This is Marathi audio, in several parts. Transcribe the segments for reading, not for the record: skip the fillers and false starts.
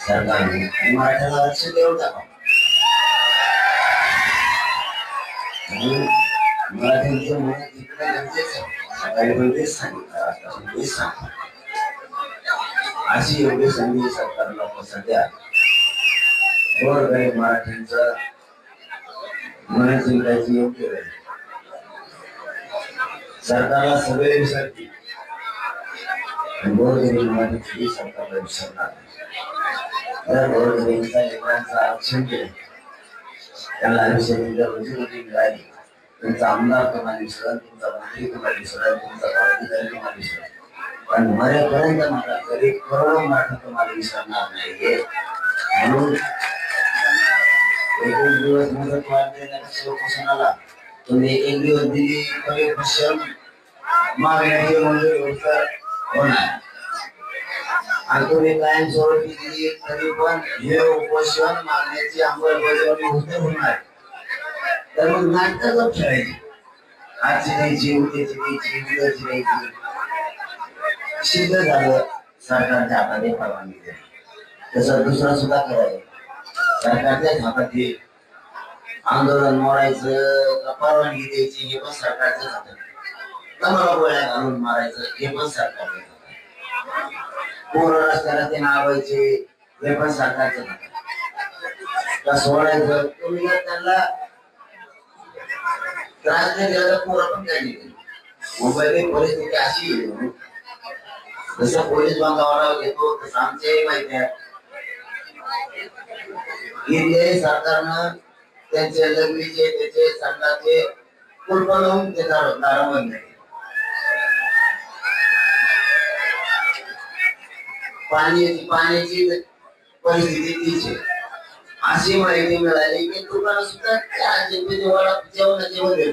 सरकारने मराठ्याला लक्ष देऊन टाका. मराठ्यांचं मन तिकडे गरजेचं सकाळी पण तेच सांगितलं, आता तेच सांगतो. अशी योग्य संधी सरकारला सध्या गोरगरीब मराठ्यांचं मन जिंकायची योग्य वेळ. सरकारला सगळे विसरतील, गोरगरीब मराठी सरकारला विसरणार. जर गोरगरीबांचा लेकरांचं आरक्षण केलं, त्यांना आयुष्याची जर रोजीरोटी मिळाली, तुमचा आमदार तुम्हाला विसरल, तुमचा मंत्री तुम्हाला विसरल, तुमचा पदाधिकारी तुम्हाला विसरल, पण मरेपर्यंत मला गरीब करोडो मराठी तुम्हाला विसरणार नाहीये. म्हणून एक दिवस मुदत वाढ देण्यापेक्षा उपोषणाला तुम्ही एक दिवस दिली तरी उपोषण मागण्याची मंजुरी होणार, आणि तुम्ही कायम स्वरूपी दिली तरी पण हे उपोषण मागण्याची अंमलबजावणी होणार. तर मग नाटकं खेळायची, आजची द्यायची, उद्याची द्यायची, उद्याची द्यायची. सिद्ध झालं सरकारच्या हातात परवानगी द्यायची, तसं दुसरं सुद्धा करायचं. सरकारच्याच हातात आंदोलन मोडायचं, परवानगी द्यायची, हे पण सरकारच्याच हातात. कमला गोळ्या घालून मारायचं, हे पण सरकारच्याच हातात. पूर्ण रस्त्याला ते नावायचे, हे पण सरकारच्याच हातात. का सोडायचं, तुम्ही जर त्यांना त्रास नाही दिला तर पोरं पण काही नाही. मुंबईतली परिस्थिती अशी आहे, जसं पोलीस बांधावर घेतो तसं आमच्याही माहिती आहे. इथले सरकारनं त्यांचे लग्नीचे, त्याचे संघाचे कुलप लावून ते दार बंद केले. पाण्याची परिस्थिती तीच आहे. अशी माहिती मिळाली की तुम्हाला सुद्धा जेवणाची वगैरे.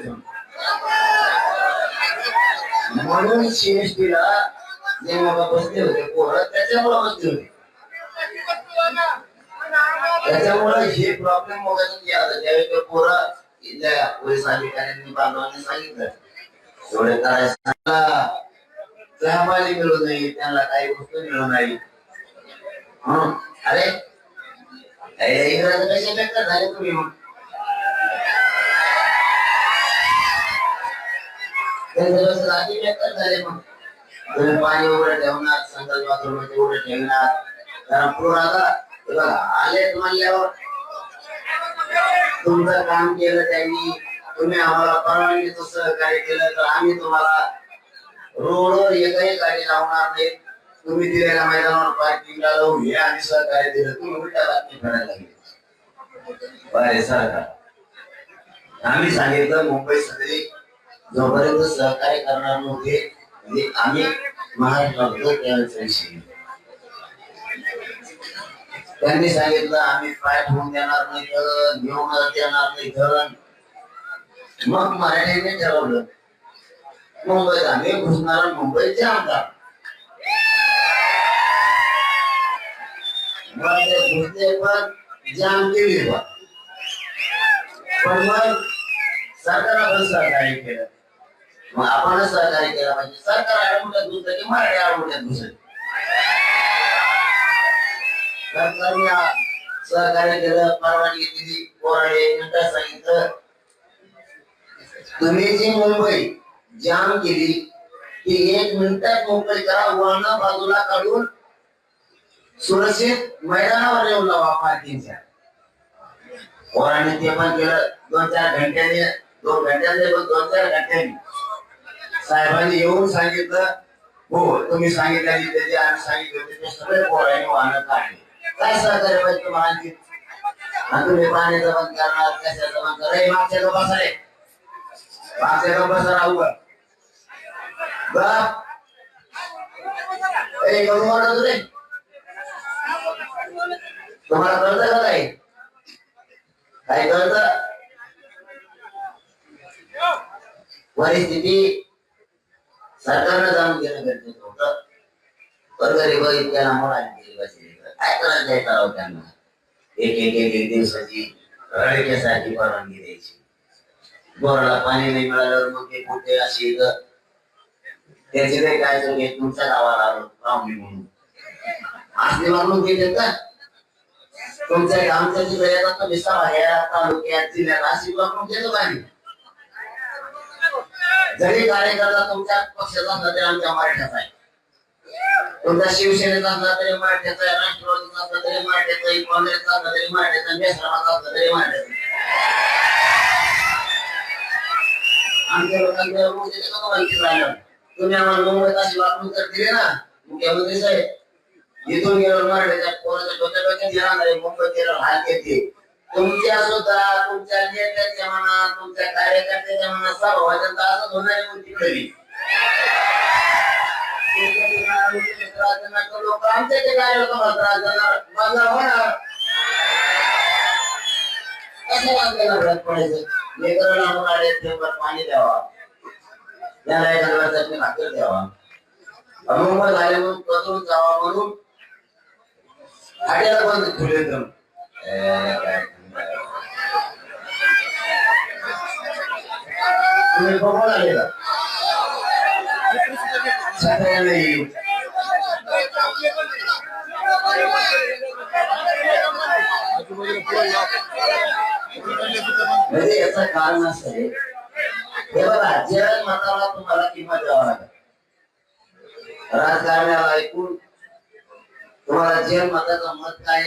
म्हणून सीएसटीला जेव्हा बसले होते पोरं, त्याच्यामुळे बसले होते. त्याच्यामुळे हे प्रॉब्लेम वगैरे ज्यावेळी पोरं इथल्या पोलीस अधिकाऱ्यांनी बांधवांनी सांगितलं एवढे करायचं, सहमाली मिळू नये, त्यांना काही गोष्ट मिळू नाही. अरे इंग्रज कसे बेकार झाले तुम्ही? मग राजी बेकार झाले. मग तुम्ही पाणी उघडं ठेवणार, संडास बाथरूम उघडं ठेवणार, कारण पूर आता आले म्हणल्यावर तुमचं काम केलं त्यांनी, तुम्ही आम्हाला परवानगीचं सहकार्य केलं तर आम्ही तुम्हाला रोडवर एकही गाडी लावणार नाही. तुम्ही दिलेल्या मैदानावर पार्किंगला लावू हे आम्ही सहकार्य दिलं, तुम्ही उलट्या बातमी करायला लागले. बरे सरकार, आम्ही सांगितलं मुंबई सगळी जोपर्यंत सहकार्य करणार नव्हते, म्हणजे आम्ही महाराष्ट्रात त्याविषयी त्यांनी सांगितलं आम्ही पाय ठेवून देणार नाही, घेऊन देणार नाही धरण. मग मराठीने ठरवलं मुंबईत आम्ही घुसणार, मुंबईचे आमदार घुसले पण जाम केली. पण मग सरकारला पण सहकार्य केलं, मग आपण सहकार्य केलं पाहिजे. सरकार आडमुठ्यात घुसलं की मराठी आडमुठ्यात घुसले. सरकारने सहकार्य केलं, परवानगी दिली, कोराडे नंतर सांगितलं तुम्ही जी मुंबई जाम केली की 1 मिनिटात मुंबई करा, वळण बाजूला काढून सुरक्षित मैदानावर येऊन लावा पार्किंगच्या. कोराडे ते पण केलं. 2-4 घंट्याने, 2 घंट्याने पण 2-4 घंट्याने साहेबांनी येऊन सांगितलं हो तुम्ही सांगितलं त्याचे आम्ही सांगितलं ते सगळे कोराडे वाहन काढले. काय सहकार्य पाहिजे तुम्हाला आणखी? आणि तुम्ही पाण्याचं बंद करणार, कशाचं बंद करणार? मागच्या का बसा रे, मागच्या का बसा राहू का रे? तुम्हाला कळतं का काही? काय कळतं? परिस्थिती सरकारनं जाणून घेणं गरजेचं होतं. गरीब इतक्या लांबून आली काय करायचं त्यांना? एक दिवसाची रडक्यासाठी परवानगी द्यायची. बोराला पाणी नाही मिळाल्यावर मग ते कुठे अशी त्याची नाही काय तुमच्या गावाला आलो पाहुणे म्हणून असली वागणूक देतात का? तुमच्या आमच्या तिकडे येतात तर विसावा तालुक्यात जिल्ह्यात नाशिकला पण देतो पाणी. जरी कार्यकर्ता तुमच्या पक्षाचा असला तरी आमच्या मराठ्याचा आहे, तुमच्या शिवसेनेचा असला तरी मराठ्याचा आहे, राष्ट्रवादीचा असला तरी मराठ्याचा आहे, काँग्रेसचा असला तरी मराठ्याचा, बेसराचा असला तरी मराठ्याचा. आमच्या लोकांच्या तुम्ही आम्हाला मुंबईत अशी वापरून तर दिले ना मुख्यमंत्री साहेब, इथून गेलो मराठीच्या पोराच्या डोक्यात येणार मुंबईत गेलो हात येते. तुमच्या सुद्धा तुमच्या नेत्याच्या मनात तुमच्या कार्यकर्त्याच्या मनात सभावाचं असंच होणारी गोष्टी घडली. लोक आमच्या ते कार्यक्रम त्रास देणार माझा होणार कसं आपल्याला फरक पडायचं. लेकराला मुलाला थेंबर पाणी द्यावा, त्याला एखाद्या चटणी भाकर द्यावा, मुंबई झाले म्हणून पसरून जावा म्हणून हाड्याला बंद ठेवले एकदम. तुम्ही बघून आले का नाही म्हणजे याचं कारण असं आहे, हे बघा जग मताला तुम्हाला किंमत द्यावा लागेल. राजकारणाला ऐकून तुम्हाला जग मताचं मत काय,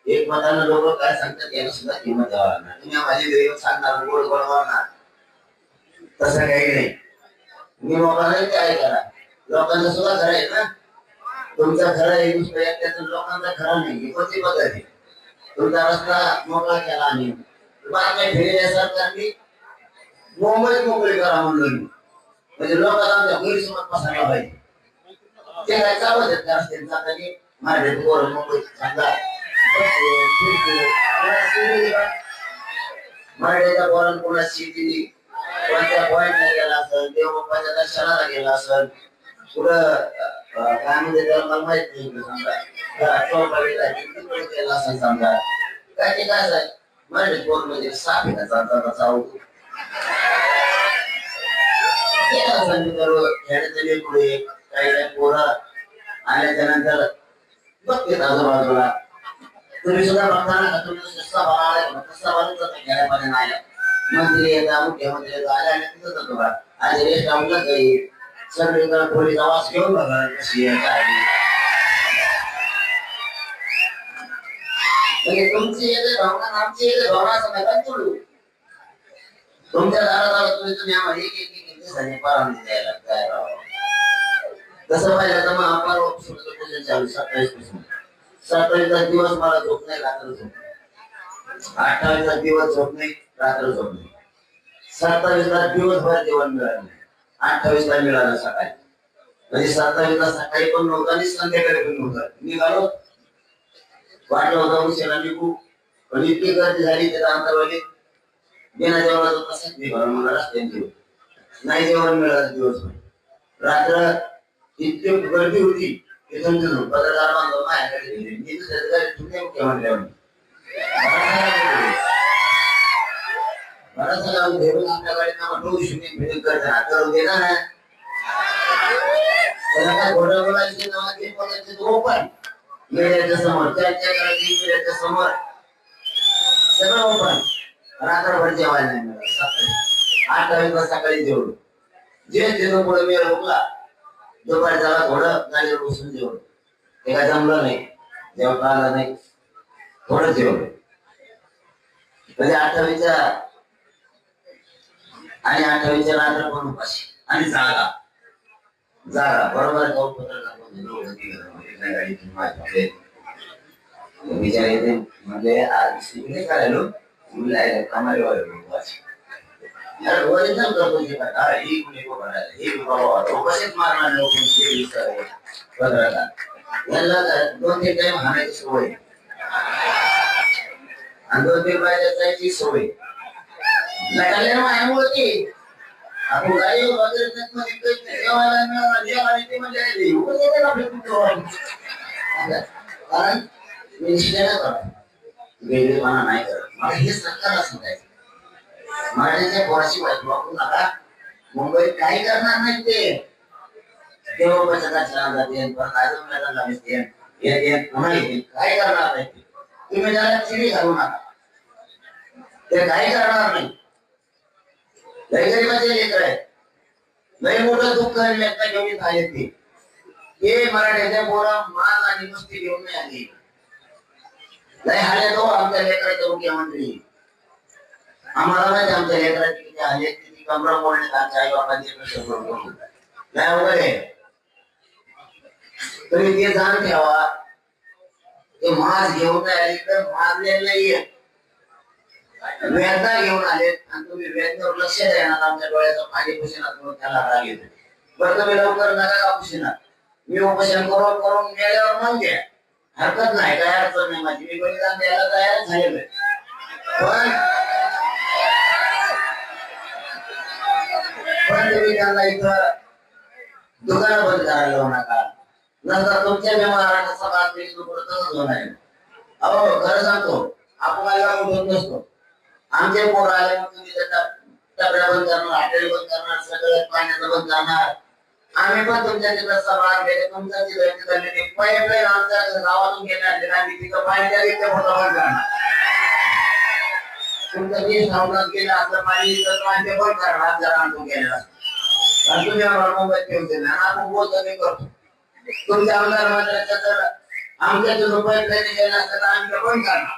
एक मतानं लोक काय सांगतात याला सुद्धा किंमत द्यावा लागणार. तुम्ही माझी गरीब सांगणार गोड बनवणार तसं काही नाही. मी लोकांना काय करा, लोकांचं सुद्धा खरं आहे ना, तुमचं खरं आहे दुसऱ्या लोकांचा खरं नाही. कोणती पद्धत आहे, तुमचा रस्ता मोकळा केला आणि बातम्या फिरल्या सरकारने मुंबईत मोकळी करा म्हणलं, म्हणजे लोकांना आमच्या गैरसमज पसरला पाहिजे. ते काय चालत आहेत का रस्त्याने जाताना मराठी पोर मुंबईत सांगा मराठीच्या पोरांना कोणा शेती कोणत्या पॉइंटला गेला असेल, देवबाप्पाच्या दर्शनाला गेला असेल, कुठं काय म्हणजे त्याला मला माहित नाही समजा गेला असेल समजा काय ते काय आहे मराठी पोर म्हणजे साफ चालतो खेळायचं पुढे काही काही पोरं आल्याच्या नंतर बघते आजूबाजूला. तुम्ही सुद्धा बघताना का तुम्ही कसा बघा कसा बघत खेळामध्ये नाही मंत्री येतात मुख्यमंत्री येतात आले आणि तिथं जातो का आज रेस्ट लावून जाईल सगळीकडे पोलीस आवाज घेऊन बघा कशी आहे काय. म्हणजे तुमची येते भावना आमची येते भावना असं नका सोडू. तुमच्या दारात तुम्ही आम्हाला एक एक एक दिवसाने परवानगी द्यायला काय राहावं तसं पाहिजे तर मग आम्हाला ऑप्शन 27 पासून 27 दिवस मला झोप नाही रात्र झोप, 28 दिवस झोप नाही रात्र झोप नाही, 27 दिवसभर जेवण मिळालं नाही, 28 मिळालं सकाळी, म्हणजे 27 सकाळी पण नव्हतं आणि संध्याकाळी पण नव्हतं. निघालो वाटलं होतं उशिरा निघू पण इतकी गर्दी झाली त्याचा अंतरवाली बिना जेवणाचं तसंच निघालं मला रस्त्याने नाही जेवण मिळालं दिवसभर. रात्र इतकी गर्दी होती की समजून पत्रकार बांधव माझ्याकडे गेले मी दुसऱ्या तुम्ही मुख्यमंत्री मला सगळं घेऊन आपल्या गाडीला म्हटलं शून्य फिटिंग करताना करून दे ना त्याला काय घोडा बोलायचे नावाचे बोलायचे तो ओपन मेळ्याच्या समोर चर्चा करायची मेळ्याच्या समोर सगळं ओपन. रात्रभर जेवायला नाही मिळालं. सकाळी 28 सकाळी जेवलो जे जेवण पुढे मी रोखला दुपारी झाला थोडं गाडीवर बसून जेवलो ते काय जमलं नाही जेवता आलं नाही थोडं जेवलो म्हणजे 28च्या आणि 28च्या रात्र पण उपाशी आणि जागा जागा बरोबर जाऊन पत्रकार गाडीतून माझ्या विचार येते म्हणजे आज करायलो कमाल ओरिजिनल करतो ही कुणी ही कशीच मारणार यांना 2-3 टाइम हाणायची सवय आणि 2-3 बाहेर जायची सवय लागले ना माझ्यामुळे ती आपण गाडी वगैरे कारण मी निश्चय करतो वेगळेपणा नाही करत. मला हे सरकारला सांगायचं मराठीच्या पोराशी वापरू नका. मुंबईत काही करणार नाही ते देवबाच्या दर्शनाला जाते परत आजूबाजूला जाते पुन्हा येते काय करणार नाही ते तुम्ही त्याला चिरी घालू नका, ते काही करणार नाही. लय गरीबाचे लेकर आहे, लय मोठं दुःख लेखा घेऊन आले ते मराठ्याच्या पोरा मान आणि मस्ती घेऊन नाही आली. लय हाले तो आमच्या लेकराचे मुख्यमंत्री, आम्हाला माहिती आमच्या लेकराचे किती हाले, किती कमरा मोडले आमच्या आई बापांचे कष्ट करून नाही वगैरे. तुम्ही ते जाण ठेवा, ते मास घेऊन आले तर मारलेलं नाहीये, वेदना घेऊन आले आणि तुम्ही वेदनेवर लक्ष देणार. आमच्या डोळ्याचं पाणी पुशिनात म्हणून त्याला राग येतो. बरं तुम्ही लवकर नका का पुशिनात, मी उपोषण करून करून गेल्यावर मग घ्या, हरकत नाही, काय अडचण नाही माझी, मी बलिदान द्यायला तयार झालेलो आहे. पण तुम्ही त्यांना इथं दुकान बंद करायला लावू नका, नंतर तुमच्या महाराष्ट्राचा बातमी तसंच होणार. अहो खरं सांगतो, आपल्याला उठत नसतो, आमचे पोर आले मग तुम्ही त्याचा टपऱ्या बंद करणार, हॉटेल बंद करणार, सगळं पाण्याचं बंद करणार. आम्ही पण तुमच्या तिथं सभा केले, तुमच्या तिथं पाईपलाईन आमच्या गावातून घेणार, आम्ही तिथं पाणी द्यायला मोठं बंद करणार. तुमचं देश धावण्यात गेलं असं पाणी बंद करणार जर आणून गेलेला, तुम्ही आम्हाला मोबाईल ठेवून देणार, आपण बोलतो मी करतो. तुमच्या आमदार मंत्र्याच्या जर आमच्या जो पाईपलाईन गेला असतं तर आम्ही बंद करणार.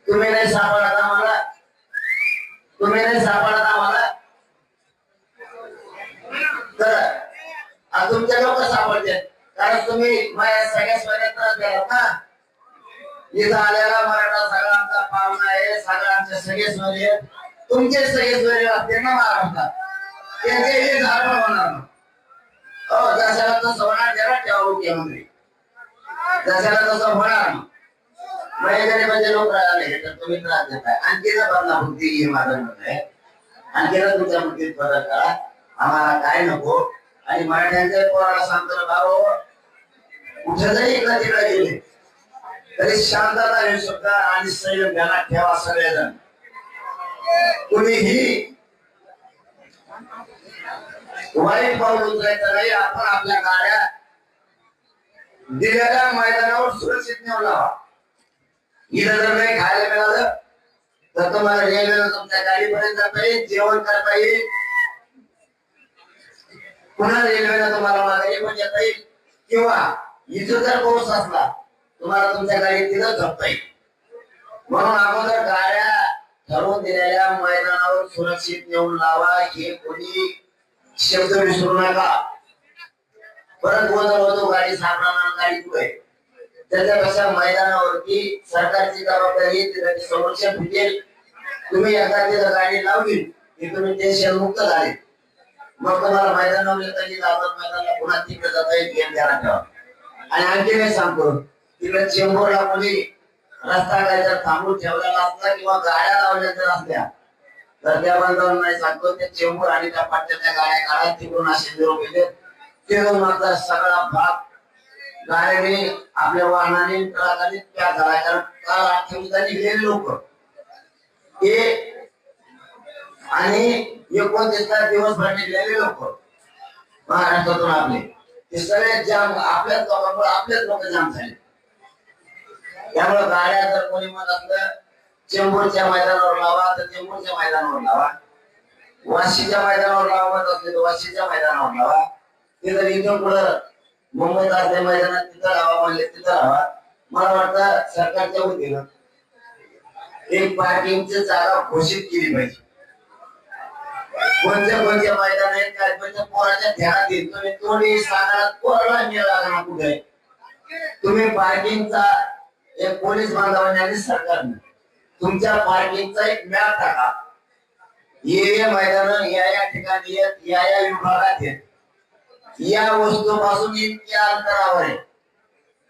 तुम्ही नाही सापडत आम्हाला, तुम्ही नाही सापडत आम्हाला, तर तुमच्या लोक सापडते, कारण तुम्ही माझ्या सगळ्या स्वतः त्रास द्याल ना. इथं आलेला मराठा सगळा आमचा पाहुणा आहे, सगळं आमचे सगळे स्वरे, तुमचे सगळे स्वरे असते ना महाराष्ट्रात, त्यांचे झाड होणार. हो जशाला तसं होणार, जरा ठेवा मुख्यमंत्री, जशाला तसं होणार. म्हणजे लोक राहिले तर तुम्ही त्रास देताय. आणखीच बदलापुरती माझं मत आहे, आणखीन तुमच्या मुक्तीत बदल करा, आम्हाला काय नको. आणि मराठ्यांच्या पोराला सांगतो भाऊ, कुठे जरी इकडे तिकडे गेले तरी शांतता हे शब्द आणि संयम ध्यानात ठेवा सगळेजण. कुणीही वाईट पाऊल उचलायचं नाही. आपण आपल्या गाड्या दिलेल्या मैदानावर सुरक्षित नेऊन लावा. इथं जर नाही खायला मिळालं तर तुम्हाला रेल्वेला तुमच्या गाडीपर्यंत जाता येईल, जेवण करता येईल, पुन्हा रेल्वेला तुम्हाला माघारी पण येता येईल, किंवा इथं जर पाऊस असला तुम्हाला तुमच्या गाडीत तिथं झोपता येईल. म्हणून अगोदर गाड्या ठरवून दिलेल्या मैदानावर सुरक्षित नेऊन लावा, हे कोणी शब्द विसरू नका. परत गोंधळ होतो, गाडी सापडणार, गाडी कुठे, त्याच्यापेक्षा मैदानावरती सरकारची जबाबदारी त्याचे संरक्षण भेटेल. तुम्ही एकदा तिथं गाडी लावली की तुम्ही टेन्शन मुक्त झाले, मग तुम्हाला मैदानावर येता येईल, मैदानाला पुन्हा तिकडे जाता येईल, गेम द्यायला ठेवा. आणि आणखी नाही सांगतो, तिकडे चेंबूरला कोणी रस्ता काय जर थांबून ठेवलेला असला किंवा गाड्या लावल्या जर असल्या तर त्या बंदर नाही सांगतो, ते चेंबूर आणि त्या पाट्याच्या गाड्या काढा, तिकडून असे निरोप येते, ते मात्र सगळा भाग गाड्याने आपल्या वाहनाने ट्रकाने त्या झाला. कारण काल 28 निघलेले लोक हे आणि 29 दिवसभर निघलेले लोक महाराष्ट्रातून आपले, ते सगळे जाम आपल्याच लोकांमुळे आपलेच लोक जाम झाले. त्यामुळे गाड्या जर कोणी म्हणत असलं चेंबूरच्या मैदानावर लावा तर चेंबूरच्या मैदानावर लावा, वाशीच्या मैदानावर लावा म्हणत असले तर वाशीच्या मैदानावर लावा. ते जर इथून पुढं मुंबईत असल्या मैदानात तिथं लावा म्हणले तिथं लावा. मला वाटतं सरकारच्या वतीनं एक पार्किंगची जागा घोषित केली पाहिजे. कोणत्या मैदान आहेत काय पोराच्या ध्यानात येईल, तुम्ही कोणी सांगा पोराला मिळाला कुठे, तुम्ही पार्किंगचा एक पोलीस बांधवांनी आणि सरकारने तुमच्या पार्किंगचा एक मॅप टाका. हे मैदान या ठिकाणी आहेत, या विभागात आहेत, या वस्तूपासून इतक्या अंतरावर आहे,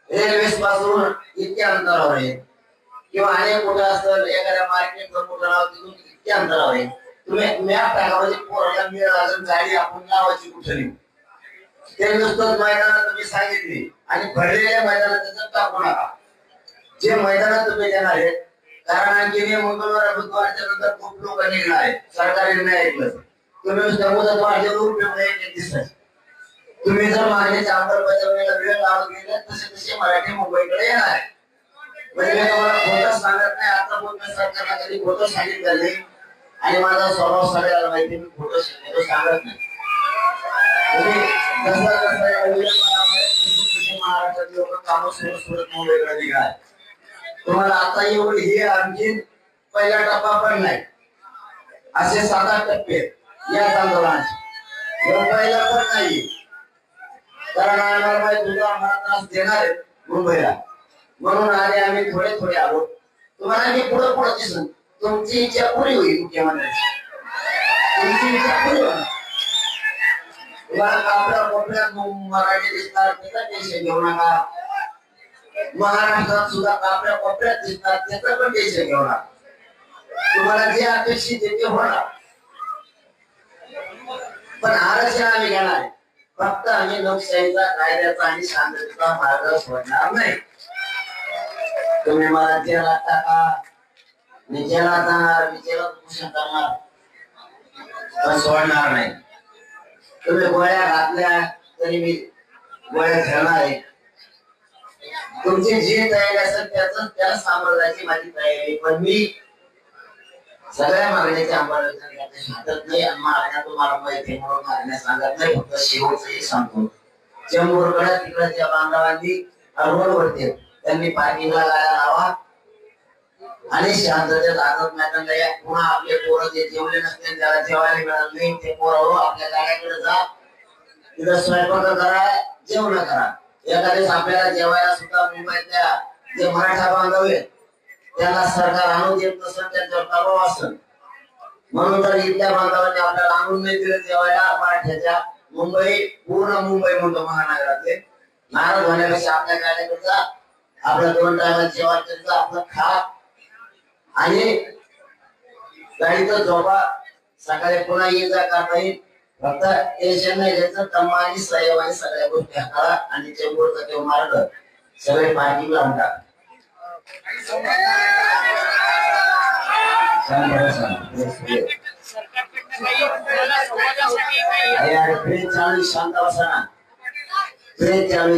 रेल्वे पासून इतक्या अंतरावर आहे, किंवा अनेक कुठं असतं एखाद्या मार्केट कुठं नाव तिथून इतक्या अंतरावर आहे. तुम्ही मॅप टाका, म्हणजे पोराला मिळालं गाडी आपण लावायची कुठं नाही. ते नुसतंच मैदानात तुम्ही सांगितली आणि भरलेल्या मैदानात त्याचं टाकू नका. जे मैदानात तुम्ही देणार आहेत, कारण आणखी मंगळवार बुधवारच्या नंतर खूप लोक निघणार आहेत, सरकारी निर्णय ऐकलं तुम्ही नुसतं मुदत वाढले उपयोग नाही दिसत. तुम्ही जर मागणीच्या अंमलबजावणीला वेळ लावत गेले तसे तसे मराठी मुंबईकडे येणार. म्हणजे मी तुम्हाला खोटं सांगत नाही, आता बोलतो सरकारला कधी खोटं सांगितलं नाही आणि माझा स्वभाव सगळ्याला माहिती, मी खोटं सांगत नाही. तुम्ही महाराष्ट्रात लोक काम सोडत सोडत मुंबईकडे निघाल. तुम्हाला आता एवढी ही आणखी पहिला टप्पा पण नाही, असे 7-8 टप्पे या आंदोलनाचे पहिला पण नाही. कारण आम्हाला माहित होतं आम्हाला त्रास देणार आहे मुंबईला, म्हणून आले आम्ही थोडे थोडे आलो. तुम्हाला मी पुढे पुढे दिसून तुमची इच्छा पुरी होईल. मुख्यमंत्र्याची तुमची इच्छा पुरी होणार. तुम्हाला आपल्या कोपऱ्यात मराठी दिसणार त्याचं टेन्शन घेऊ नका. महाराष्ट्रात सुद्धा आपल्या कोपऱ्यात दिसणार त्याचं पण टेन्शन घेऊ नका. तुम्हाला जे अपेक्षित आहे ते होणार. पण आरक्षण आम्ही घेणार आहे. फक्त आम्ही लोकशाहीचा कायद्याचा आणि शांततेचा मार्ग सोडणार नाही. तुम्ही मला जेलात टाका, मी जेलात जाणार, मी जेलात उपोषण करणार, पण सोडणार नाही. तुम्ही गोळ्या घातल्या तरी मी गोळ्या खेळणार आहे. तुमची जी तयारी असेल त्याला सामोरं जायची माझी तयारी, पण मी सगळ्या मागण्याची अंमलबजावणी सांगत नाही. आणि मागण्या तुम्हाला माहिती म्हणून मागण्या सांगत नाही, फक्त शेवटचंही सांगतो. चेंबूरकडे तिकडे ज्या बांधवांनी रोडवरती त्यांनी पार्किंगला गाड्या लावा आणि शांततेत आझाद मैदानला या. पुन्हा आपले पोरं जे जेवले नसते त्याला जेवायला मिळालं नाही, ते पोरं आपल्या गाड्याकडे जा, तिथं स्वयंपाक करा, जेवण करा. एखाद्याच आपल्याला जेवायला सुद्धा मुंबईतल्या जे मराठा बांधव आहेत त्यांना सरकार आणून देत नसेल, त्यांच्यावर दबाव असेल. म्हणून तर इथल्या बांधवांनी आपल्याला आणून नाही दिलं जेवायला. मराठ्याच्या मुंबई पूर्ण मुंबई म्हणतो महानगरातले नाराज होण्यापेक्षा आपल्या गाड्याकडे जा, आपल्या 2 टायमाला जेवण करायचं, आपलं खा आणि गाडीचं झोपा, सकाळी पुन्हा ये जा करता येईल. फक्त टेन्शन नाही घ्यायचं. तम्मा आणि संयम आणि सगळ्या गोष्टी हाताळा आणि चेंबूरचा तो मार्ग सगळे पार्किंग लावून टाका. शांत बसा ना,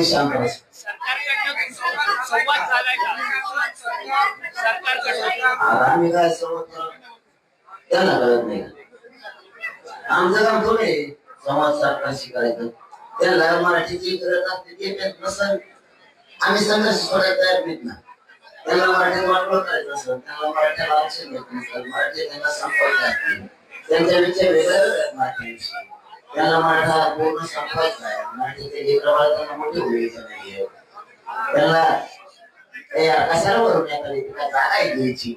शांत बसा. आम्ही काय संवाद त्यांना कळत नाही. आमचं काम थोडे संवाद सरकारशी करायचं. त्याला मराठीची गरज असते ते नसेल, आम्ही संघर्ष सोडायला तयार नाहीत ना. त्यांना मराठीत वाटलं करायचं असेल, त्यांना मराठीला आरक्षण घेत नसेल, मराठी त्यांना संपर्क नाही, त्यांच्या विचार वेगळ्या वेगळ्या मराठीविषयी. त्यांना मराठा पूर्ण संपर्क नाही. मराठीचे लेकरं त्यांना मोठी होईल नाहीये. त्यांना कशाला वरून एखादी तुला जागा घ्यायची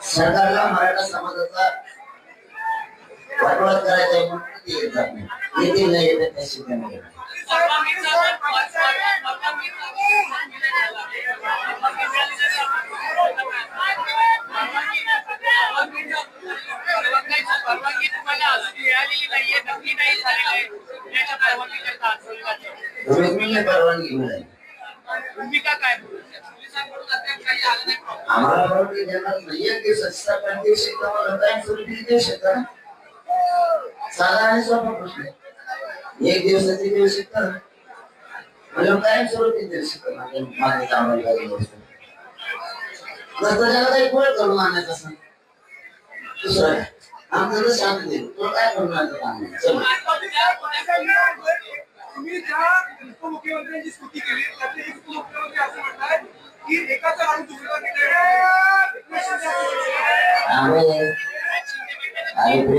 सरकारला मराठा समाजाचा वाटवाट करायचा आहे म्हणून ते येतात नाही, येतील नाही येतात त्याशी त्यांना. परवानगी मिळाली आम्हाला. परवानगी देणार नाही. 1 दिवसाची देऊ शकता, मला टाइम सुरू देऊ शकता ना. साधा आणि सोपा प्रश्न आहे. 1 दिवसाची देऊ शकता ना, म्हणजे टाइम सुरू देऊ शकता. माझे कामाला लागेल नसतं त्याला काही पुढे करून आणायचं असं दुसरं आमचं तर शांत देईल. तो काय करून आणायचं काम चलो. तुम्ही ज्या उपमुख्यमंत्र्यांची स्तुती केली त्यातले एक उपमुख्यमंत्री असं म्हणतात की एकाचा राहून दुसऱ्याला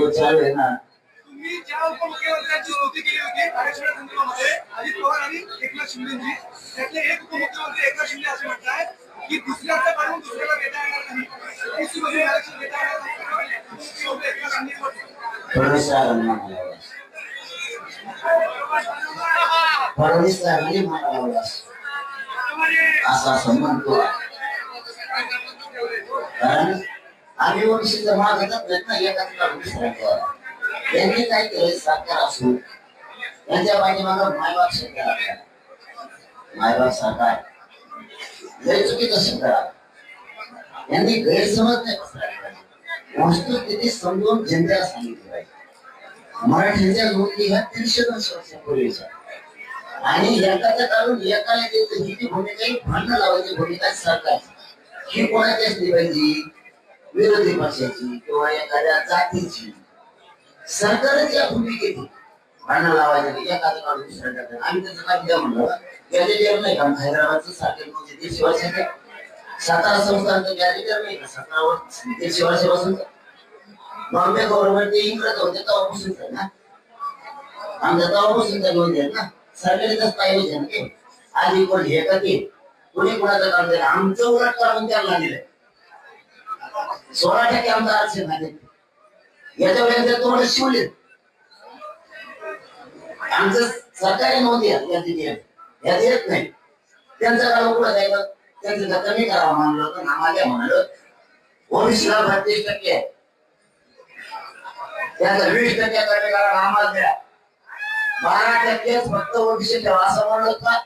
चालू आहे ना. तुम्ही ज्या उपमुख्यमंत्र्यांची स्तुती केली होती आरक्षणासंदर्भामध्ये अजित पवार आणि एकनाथ शिंदेजी, त्यातले एक उपमुख्यमंत्री एकनाथ शिंदे असे म्हणतात की दुसऱ्याचा काढून दुसऱ्याला देता येणार नाही, एसटीमध्ये आरक्षण देता येणार नाही. एकनाथ शिंदे फडणवीस साहेबांनी म्हणाला असा संबंध. कारण आम्ही वंशीचं मागतच नाहीत ना. एखादा त्यांनी काय केलं सरकार असून त्यांच्या पाठीमागं मायबाप शेतकऱ्या मायबाप सरकार लय चुकीचं शब्द आहे. यांनी गैरसमज नाही पसरवला पाहिजे. वस्तुस्थिती समजून जनतेला सांगितली पाहिजे. मराठ्यांच्या नोंदी ह्या 300-200 वर्षापूर्वीच्या आणि एकाचं काढून एकाला द्यायचं ही जी भूमिका ही भांडण लावायची भूमिका सरकारची. ही कोणाची असली पाहिजे? विरोधी पक्षाची किंवा एखाद्या जातीची. सरकारच या भूमिकेची भांडण लावायचं एखादं काढून दुसऱ्या टाकलं. आम्ही त्याचं काय द्या म्हणलं गॅजेटियर नाही का हैदराबादचं सारखे 150 वर्षाचे सातारा संस्थानचं गॅजेटियर नाही का 150 वर्षापासून बॉम्बे गव्हर्नमेंट ते इंग्रज होते तेव्हापासूनच आहे ना. आमच्या तेव्हापासून त्या नोंदी आहेत ना. सरकारी दस्तावेज आहे ना ते. आधी कोण हे का ते कोणी कोणाचं काम दिलं आमचं उलट काढून त्यांना दिलंय. 16% आमचं आरक्षण आहे. याच्या वेळेस तोंड शिवले आमचं सरकारी नोंदी या देत नाही. त्यांचं काम कुठं जायचं त्यांचं कमी करावं म्हणलं होतं नामाल्या म्हणाल ओबीसीला 32% आहे. त्याचा 20% कमी करा आम्हाला द्या. 12% फक्त ओबीसी ठेवा असं म्हणलं का?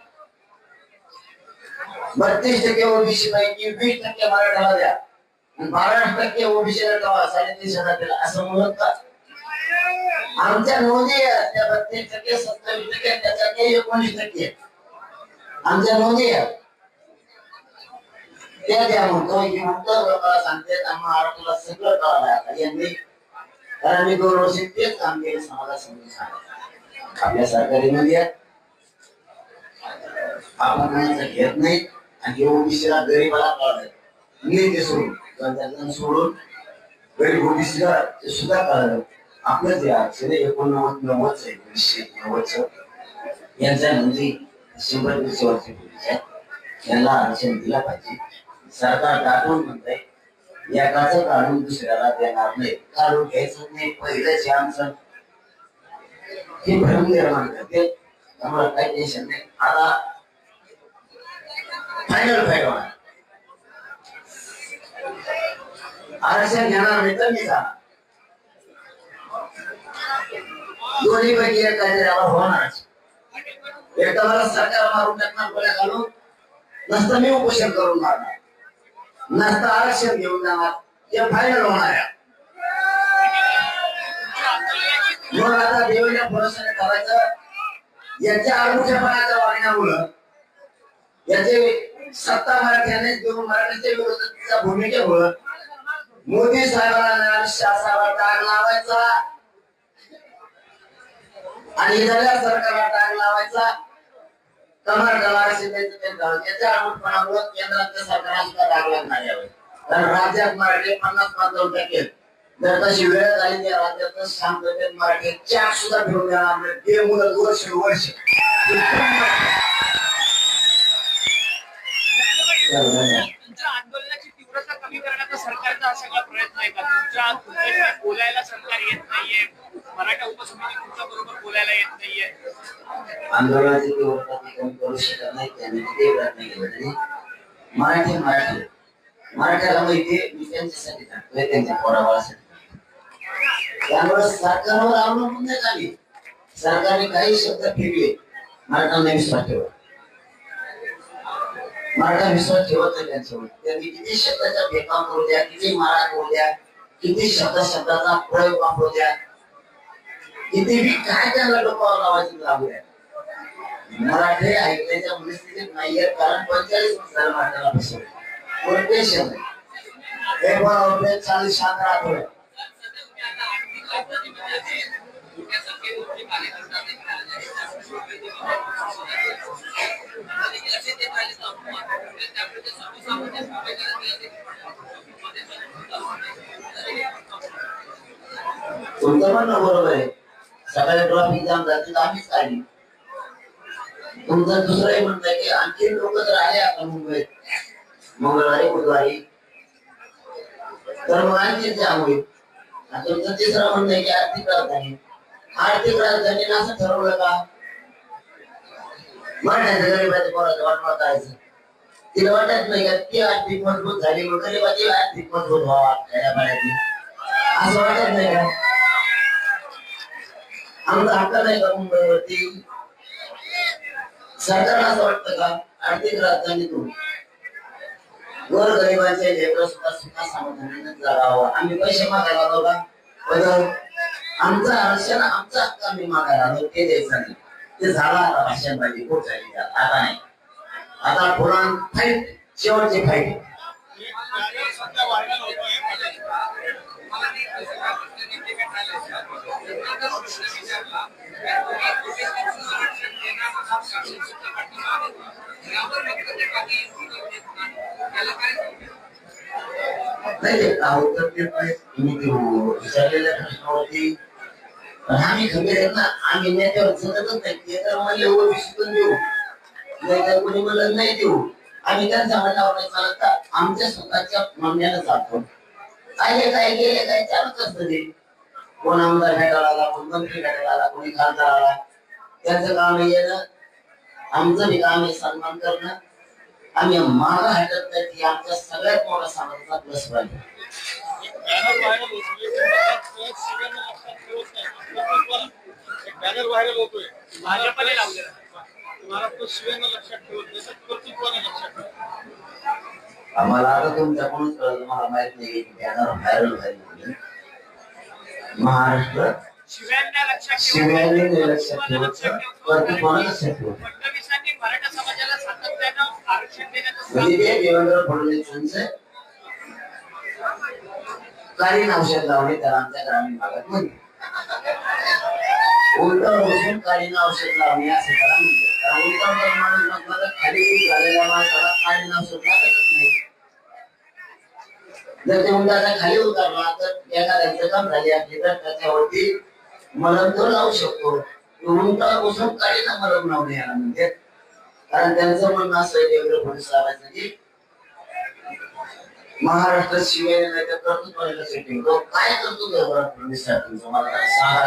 32% ओबीसी पैकी 20% मराठ्याला द्या आणि 12% ओबीसीला ठेवा 3.5 दिला असं म्हणलं का? आमच्या नोंदी त्या 32%, 27% त्याच्या 19% आमच्या नोंदी त्या द्या म्हणतो की म्हणतो लोकांना सांगते आम्हाला सगळं कळालं यांनी कारण मी 2 वर्ष तेच काम केलं समाजाला समजून सांगितलं. आपल्या सरकारी नोंदी आपण कोणाचं घेत नाही आणि ओबीसीला गरीबाला कळलं नाही ते सोडून सोडून गरीब ओबीसीला ते सुद्धा कळलं. आपलं जे आरक्षण 89-90 1990 यांच्या नोंदी 100-200 वर्षापूर्वीच्या यांना आरक्षण दिला पाहिजे. सरकार दाटून म्हणतंय एकाचं काढून दुसऱ्याला देणार नाही. काढून घ्यायचं नाही पहिलंच आमचं हे भ्रम निर्माण करते. त्यामुळे काही टेन्शन नाही. आता फायनल फाईट होणार. आरक्षण घेणार नाही तर मी जाणार. दोन्ही पैकी एक काहीतरी होणार. एक तर मला सरकार मारून टाकणार गोळ्या घालून नसतं मी उपोषण करून मारणार नसतं आरक्षण घेऊन जाणार. हे फायनल होणार आहे. मग आता देवेंद्र फडणवीस करायचं याच्या अडमुठेपणाच्या वागण्यामुळं याचे सत्ता मराठ्याने देऊन मराठ्याच्या विरोधाच्या भूमिकेमुळं मोदी साहेबांना शासनाला टाग लावायचा आणि इथल्या सरकारला टाग लावायचा. कर्नाटकाला याच्या अडमुठपणामुळं केंद्रातल्या सरकारला सुद्धा टाग लागणार यावे. कारण राज्यात मराठी 50-55% जर तशी वेळ झाली त्या राज्यात शांततेत मराठी चाक सुद्धा ठेवून देणार नाही. ते मुलं वर्ष तुमच्या आंदोलनाची तीव्रता कमी करण्याचा सरकारचा हा सगळा प्रयत्न आहे का? तुमच्या बोलायला सरकार येत नाहीये. मराठा उपसमिती तुमच्या बरोबर बोलायला येत नाहीये. आंदोलनाची तीव्रता कमी करू शकत नाही. त्यांनी ते प्रयत्न केले. मराठ्याला माहिती मी त्यांच्यासाठी टाकतोय त्यांच्या पोराबाळासाठी. त्यामुळे सरकारवर अवलंबून नाही झाली. सरकारने काही शब्द फिरले मराठ्यांना विश्वास ठेवा. मराठा विश्वास ठेवत नाही त्यांच्यावर. त्यांनी किती शब्दाचा भेदभाव करू द्या किती मारा करू द्या किती शब्दाचा प्रयोग वापरू द्या किती बी काय त्यांना डोक्यावर लावायचं लागू द्या. मराठी ऐकण्याच्या परिस्थितीत नाहीये. कारण 45 वर्षाला मराठ्याला बसवलं कोणते शब्द हे पण 40 शांत राहतो. तुमचं म्हणणं बरोबर आहे. सकाळी ट्रॉफिक जाम झाली आम्हीच काढली. तुमचं दुसरंही म्हणणं आहे की आणखी लोक जर आले आता मुंबईत मंगळवारी बुधवारी तर मग आणखी जाम होईल. तुमचं तिसरं म्हणणं आहे की आर्थिक राजधानी असं ठरवलं का? मराठ्याच्या गरीबाच्या पोराचं वाटवा करायचं. तिला वाटत नाही का ती आर्थिक मजबूत झाली मग गरीबाची आर्थिक मजबूत व्हावा खेड्यापाड्याची असं वाटत नाही का? आमचा हक्क नाही का मुंबईवरती सरकारला असं वाटतं का आर्थिक राजधानीतून गोरगरिबांचे लेकरं सुद्धा सुद्धा समाधानाने जगावं. आम्ही पैसे मागायला आलो का? पण आमचं आरक्षण आमचा हक्क आम्ही मागायला आलो ते द्यायचं नाही. ते झाला आता भाषणबाजी खूप झाली आता नाही. आता पुन्हा फाईट शेवटची फाईट. नाही उत्तर देत नाही तुम्ही विचारलेल्या प्रश्नावरती आम्ही खबीर आहेत ना. आम्ही नेत्यावर सततच नाही ते तर म्हणले ओबीसीतून देऊ नाही तर कोणी म्हणलं नाही देऊ. आम्ही त्यांच्या म्हणण्यावर नाही चालत का आमच्या स्वतःच्या मागण्याला चालतो. काय काय गेले काय चालूच असतं ते. कोण आमदार भेटायला आला कोण मंत्री भेटायला आला कोणी खासदार आला त्यांचं काम येणं आमचं बी काम आहे सन्मान करणं. आम्ही मागं हटत नाही की आमच्या सगळ्यात मोठा समाजाचा प्लस पाहिजे. बॅनर व्हायरल होतोय भाजपने लावलेला महाराष्ट्र शिवेनं लक्षात ठेवत नाही तर कर्तृत्वाने लक्षात ठेवत. आम्हाला आता तुमच्याकडूनच कळलं मला माहित नाही बॅनर व्हायरल व्हायला महाराष्ट्र शिव्यांनी लक्षात ठेवत कर्तृत्वाने लक्षात ठेवत. फडणवीसांनी मराठा समाजाला सातत्यानं आरक्षण देण्याचं म्हणजे ते देवेंद्र फडणवीसांचं कालीन औषध लावणे त्याला आमच्या ग्रामीण भागात म्हणते. उलट बसून कालीन औषध लावणे असं त्याला म्हणतात. उलट माणूस मग खाली झालेल्या माणसाला कालीन औषध लागतच नाही. जर ते उलटाचा खाली उतरला तर एखाद्याचं काम झाली असली तर त्याच्यावरती मलम तो लावू शकतो. उलटा बसून कालीन मलम लावणे याला म्हणते. कारण त्यांचं म्हणणं असं आहे देवेंद्र फडणवीस साहेबांचं की महाराष्ट्र शिवाय नाही तर कर्तृत्वाने लक्षात ठेवतो. काय करतो देवेंद्र फडणवीस साहेब तुमचं मला सांगा.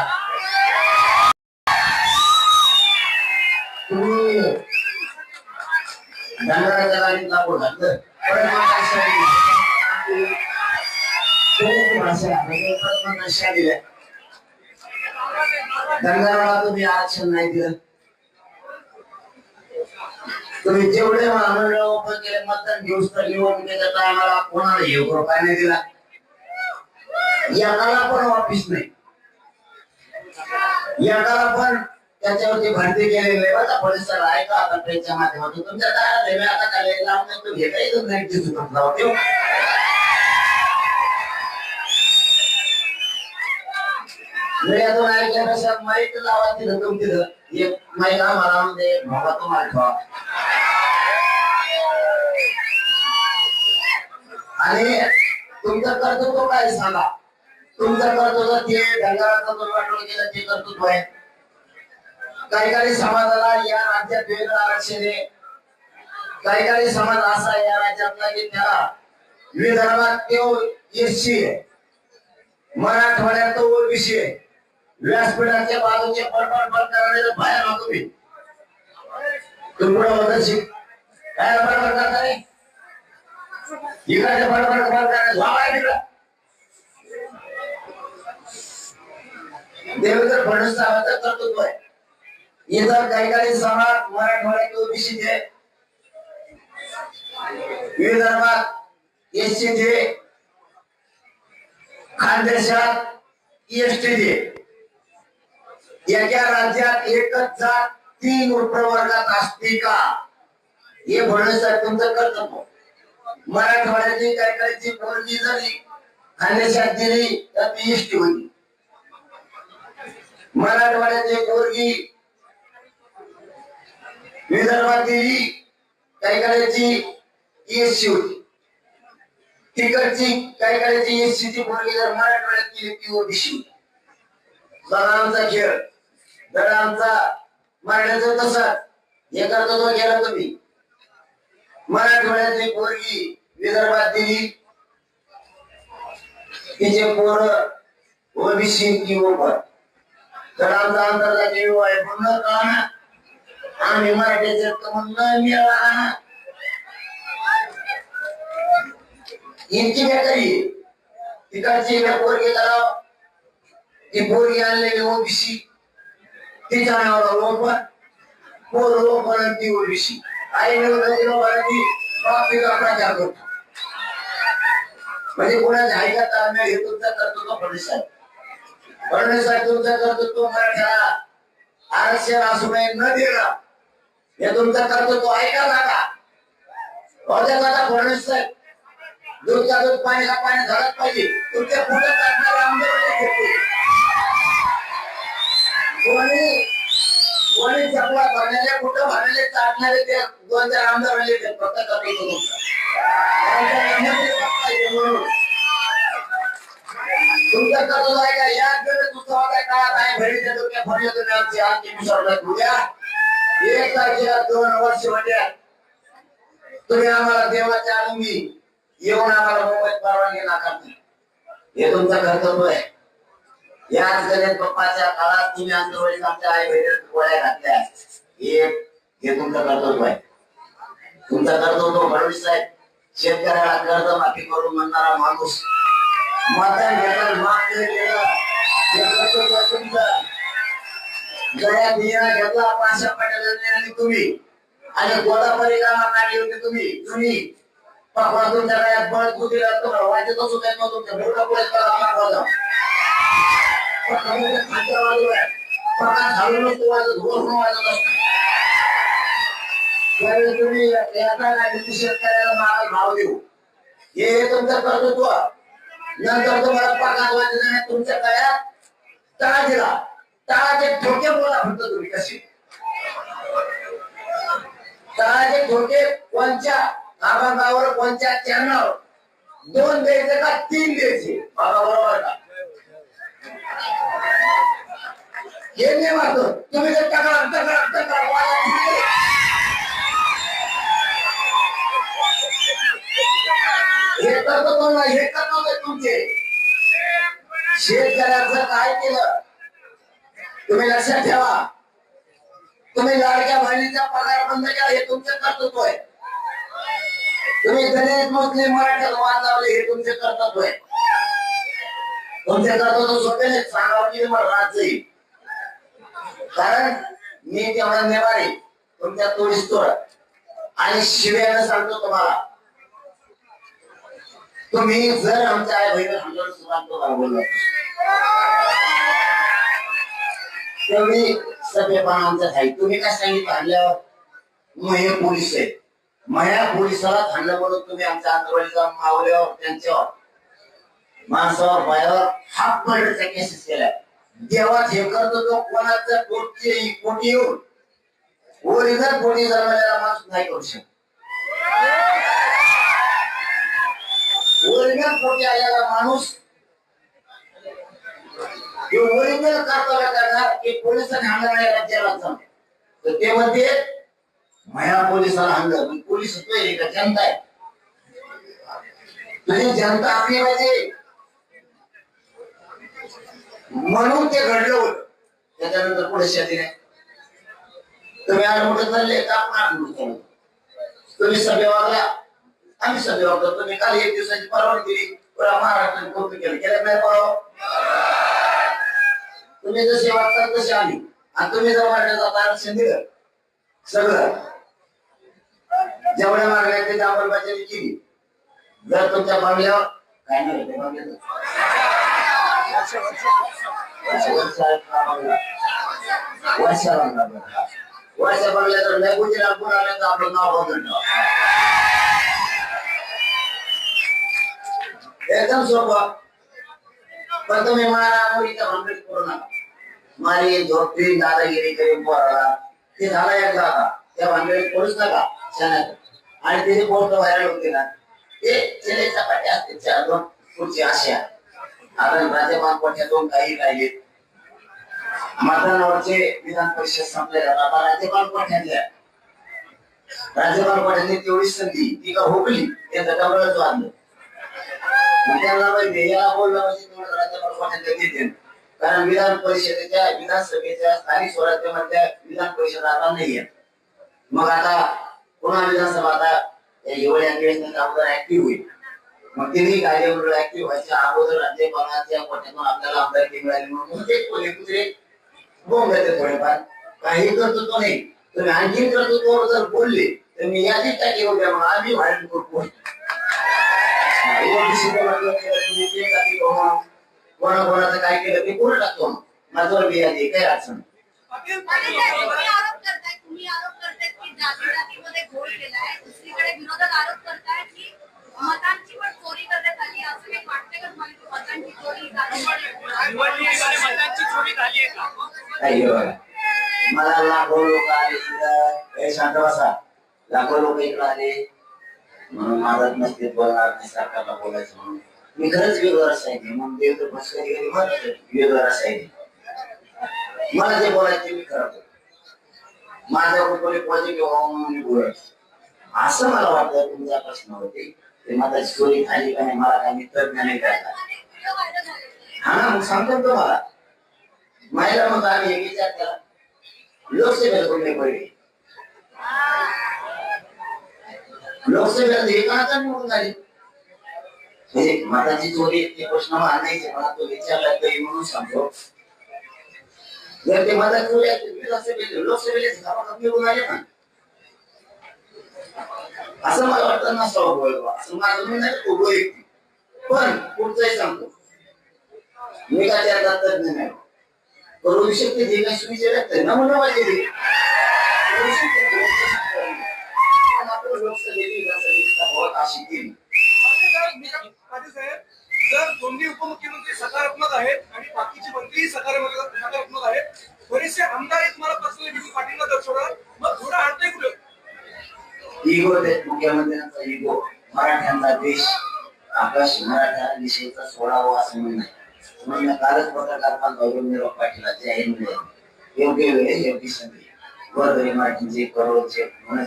तुम्ही डंगराच्या गाडीत लाकूड घातलं परत भाषा दिल्या डंगराला तुम्ही आरक्षण नाही दिलं. तुम्ही जेवढे महामंडळ ओपन केले मतदान घेऊस तर निवडणुकीच्या टायमाला कोणाला 1 रुपया नाही दिला. याला पण ऑफिस नाही याला पण त्याच्यावरती भरती केलेली आहे. पोलिसाला ऐका आता ट्रेनच्या माध्यमातून तुमच्या दारात आता काय लावून तो घेताही तो नाही दिसत लावतो. ऐकल्यापेक्षा माईक लावा तिथं तुमचं एक माईक आम्हाला म्हणजे भावा तुम्हाला ठेवा. आणि तुमचं कर्तृत्व काय सांगा. तुमचं कर्तृत्व ते डंगराचा वाटोळ केलं ते कर्तृत्व आहे. काही समाजाला या राज्यात वेगळं आरक्षण आहे. काही समाज असा आहे या राज्यातला की त्याला विदर्भात तो एससी आहे मराठवाड्यात तो ओबीसी आहे. व्यासपीठाच्या बाजूचे बडबड बंद करायला बाहेर ना तुम्ही पुढे होत काय बडबड करता रे इकडे बडबड बंद करायला देवेंद्र फडणवीस साहेबांचं कर्तृत्व आहे. इतर काही समाज मराठवाड्यात ओबीसी जे विदर्भात एससी जे खानदेशात एसटी जे एका राज्यात एकच जात 3 प्रवर्गात असते का हे फडणवीस तुमचं कर्तव्य. मराठवाड्याची काही पोरगी जरी खानदेशात दिली तर ती एसटी होती. मराठवाड्याची पोरगी विदर्भात दिली काही एससी होती. तिकडची काही एससीची पोरगी जर मराठवाड्यात केली ती ओबीसी. बघा आमचा खेळ जर आमचा मराठ्याचं तसंच हे करतो तो गेला तुम्ही. मराठवाड्यातली पोरगी विदर्भात दिली तिचे पोरं ओबीसी की ओपन. तर आमचा आंतरराष्ट्रीय विवाह आहे पूर्ण का आम्ही मराठीचे म्हणून मिळाला इतकी बेकारी तिकडची पोरगी करावं ती पोरगी आणलेली ओबीसी तिच्या नावाला ओपन पूर्व परंती ओबीसी आई मराठी बाबतीचा प्रचार करतो म्हणजे कोणाच्या ऐका ताळमेळ हे तुमचा कर्तृत्व फडणवीस साहेब तुमचा कर्तृत्व मराठ्याला आरक्षण असू नये न देणं हे तुमचं कर्तृत्व ऐका जागा आता फडणवीस साहेब दूधचा दूध पाणी झालंच पाहिजे तुमच्या पुढे टाकणारे आमदार कोणी चपला भरण्याचे कुठं भरण्याचे टाकणारे ते 2-4 आमदार फक्त कर्तृत्व तुमचं कर्तृत्व आहे का या उत्सवाच्या काळात आहे भरीच्या डोक्या फडणवीस आमची मुसळधार उद्या 1 तारखेला 2 वर्ष म्हणजे तुम्ही आम्हाला देवाच्या आनंदी येऊन आम्हाला मुंबईत परवानगी नाकारते हे तुमचं कर्तव्य आहे याच गणेश बाप्पाच्या काळात तुम्ही आंतरवाडीत आमच्या आई बहिणीला गोळ्या घातल्या हे तुमचं कर्तव्य आहे तुमचं कर्तव्य फडणवीस साहेब शेतकऱ्याला कर्ज माफी करून म्हणणारा माणूस मतदान घेतलं माफ केलं तुमचं गळ्या बिया घेतला पाशा पटेल तुम्ही आणि गोदावरी कामा काढली होती तुम्ही पापा तुमच्या गळ्यात बळ कुठे तुम्हाला वाटत असू काय मग तुमच्या मोठा पुढे तुम्ही शेतकऱ्याला माल भाव देऊ हे तुमचं कर्तृत्व नंतर तुम्हाला पाकात वाजले तुमच्या गळ्यात टाळा दिला टाळाचे ठोके बोला फक्त तुम्ही कसे टाळाचे ठोके कोणच्या आबांवर कोणत्या चॅनल 2 द्यायचे का 3 द्यायचे बाबा बरोबर का हे नाही मारतो तुम्ही जर हे करतो नाही हे करतो तुमचे शेतकऱ्याचं काय केलं तुम्ही लक्षात ठेवा तुम्ही लाडक्या बहिणीचा पगार बंद केला हे तुमचं कर्तृत्व आहे तुम्ही गणेश मुस्लिम मराठ्याला वाद लावले हे तुमचे कर्तव्य आहे तुमचे कर्तव्य सोडले सांगावं की मला राहत जाईल कारण मी तेवढा नेवारी तुमच्या तोडीस तोड आणि शिव्यानं सांगतो तुम्हाला तुम्ही जर आमच्या आई बहिणी आंदोलन सुरुवात बोललो तेवढी सभेपण आमचं आहे तुम्ही काय सांगितलं हल्ल्यावर मग हे पोलीस आहेत मया पोलिसाला थांबलं म्हणून तुम्ही आमच्या आंतरवाडीचा मावल्यावर त्यांच्यावर माणसावर पायावर हाफ मर्डरच्या केसेस केल्या देवात हे करतो तो कोणाचा कोटी येऊन ओरिजिनल कोटी जन्मलेला माणूस नाही करू शकत ओरिजिनल कोटी आलेला माणूस ओरिजिनल कर्तव्य करणार की पोलिसांनी हाणणाऱ्या राज्याला तर ते म्हणते मया पोलिसाला हाणलं पोलीस होतोय का जनता आहे तुझी जनता आपली पाहिजे म्हणून ते घडलं होत त्याच्यानंतर पुढे शेती नाही तुम्ही आज मोठं चालले का आपण आज मोठं चाललो तुम्ही सभे वागला आम्ही सभे वागलो तुम्ही काल 1 दिवसाची परवानगी दिली पुरा महाराष्ट्राने कौतुक केलं नाही परवा तुम्ही जसे वागतात तसे आम्ही आणि तुम्ही जर वाटत आरक्षण दिलं सगळं जेवढ्या मागण्या ते अंमलबजावणी केली जर तुमच्या बंगल्यावर काय नाही वर्षा बंगल्या तर नाही गुजरात कोण आलं तर आपलं नाव बदललं एकदम सोपं पण तुम्ही मारा मुलीचा भांडण करू नका मारी झोपडी दादागिरी करून पोराला ते झाला एकदा आता त्या भांडणीत पडूच नका शाण्यात आणि त्याची पोस्ट व्हायरल होते ना ते चेलेच्या पाठी असते 4-2 पुढची आशा आता राज्यपाल कोट्यातून काही राहिले मतदानावरचे विधान परिषद संपले आता राज्यपाल कोट्यातल्या राज्यपाल कोट्याने तेवढी संधी ती का होकली त्यांचं डबलच वाढलं त्यांना माहिती याला बोललं म्हणजे तेवढं राज्यपाल कोट्यातल्या देते कारण विधान परिषदेच्या विधानसभेच्या स्थानिक स्वराज्यामधल्या विधान परिषद आता नाहीये मग आता पुन्हा विधानसभा आता एवढ्या अगोदर ऍक्टिव्ह होईल मग तिन्ही कायद्यावर ऍक्टिव्ह व्हायच्या अगोदर राज्यपालाच्या कोट्यातून आपल्याला आमदारकी मिळाली म्हणून ते कोणी कुत्रे बोंब येते थोडेफार काही कर्तृत्व नाही तुम्ही आणखी कर्तृत्वावर जर बोलले तर मी यादीच टाकी होत्या मग आम्ही व्हायरल करतो कोणाकोणाचं काय केलं ते कोण टाकतो माझ्यावर मी यादी काय अडचण तुम्ही आरोप करतायत की जातीमध्ये घोळ केलाय दुसरीकडे विरोधक आरोप करतायत की मतांची पण चोरी करण्यात आली असं काही वाटतंय का तुम्हाला मतांची चोरी मतांची चोरी झाली आहे का मला लाखो लोक आले तिथं शांत बसा लाखो लोक इकडे आले म्हणून माझा नसते बोलणार नाही सरकारला बोलायचं म्हणून मी खरंच वेगळं असायचे मग देव तर बस कधी कधी म्हणत वेगळं असायचे मला जे बोलायचे मी करतो माझ्यावर कोणी पॉझिटिव्ह म्हणून बोलत असं मला वाटतं तुमचा प्रश्न होते ते माझा स्टोरी झाली का नाही मला काही तज्ञ नाही करायला हा ना मग सांगतो तुम्हाला महिला मग आम्ही एक विचार केला लोकसभेला कोणी पडले लोकसभेला एकाचा निवडून झाली म्हणजे मताची चोरी ते प्रश्न मांडायचे मला तो विचारला तरी म्हणून सांगतो जर ते मतात चोरी लोकसभेला निवडून आले ना असं मला वाटतं नसावं असं माझं म्हणणं पण पुढचंही सांगतो मी काय त्याला तज्ञ नाही करू शकते जे काही सुविचार आहेत ना म्हणून माझे जर दोन्ही उपमुख्यमंत्री सकारात्मक आहेत आणि बाकीची मंत्री सकारात्मक आहेत बरेचसे आमदार तुम्हाला पर्सनली भेटून पाठिंबा दर्शवणार मग थोडं अडतंय कुठं इगो मुख्यमंत्र्यांचा इगो मराठ्यांचा देश आकाश मराठा विषयीचा सोडावा असं म्हणणं कालच पत्रकार निरोप पाठीला ते आहे योग्य वेळ योग्य संधी गोरगरीब मराठींचे करोडचे म्हणत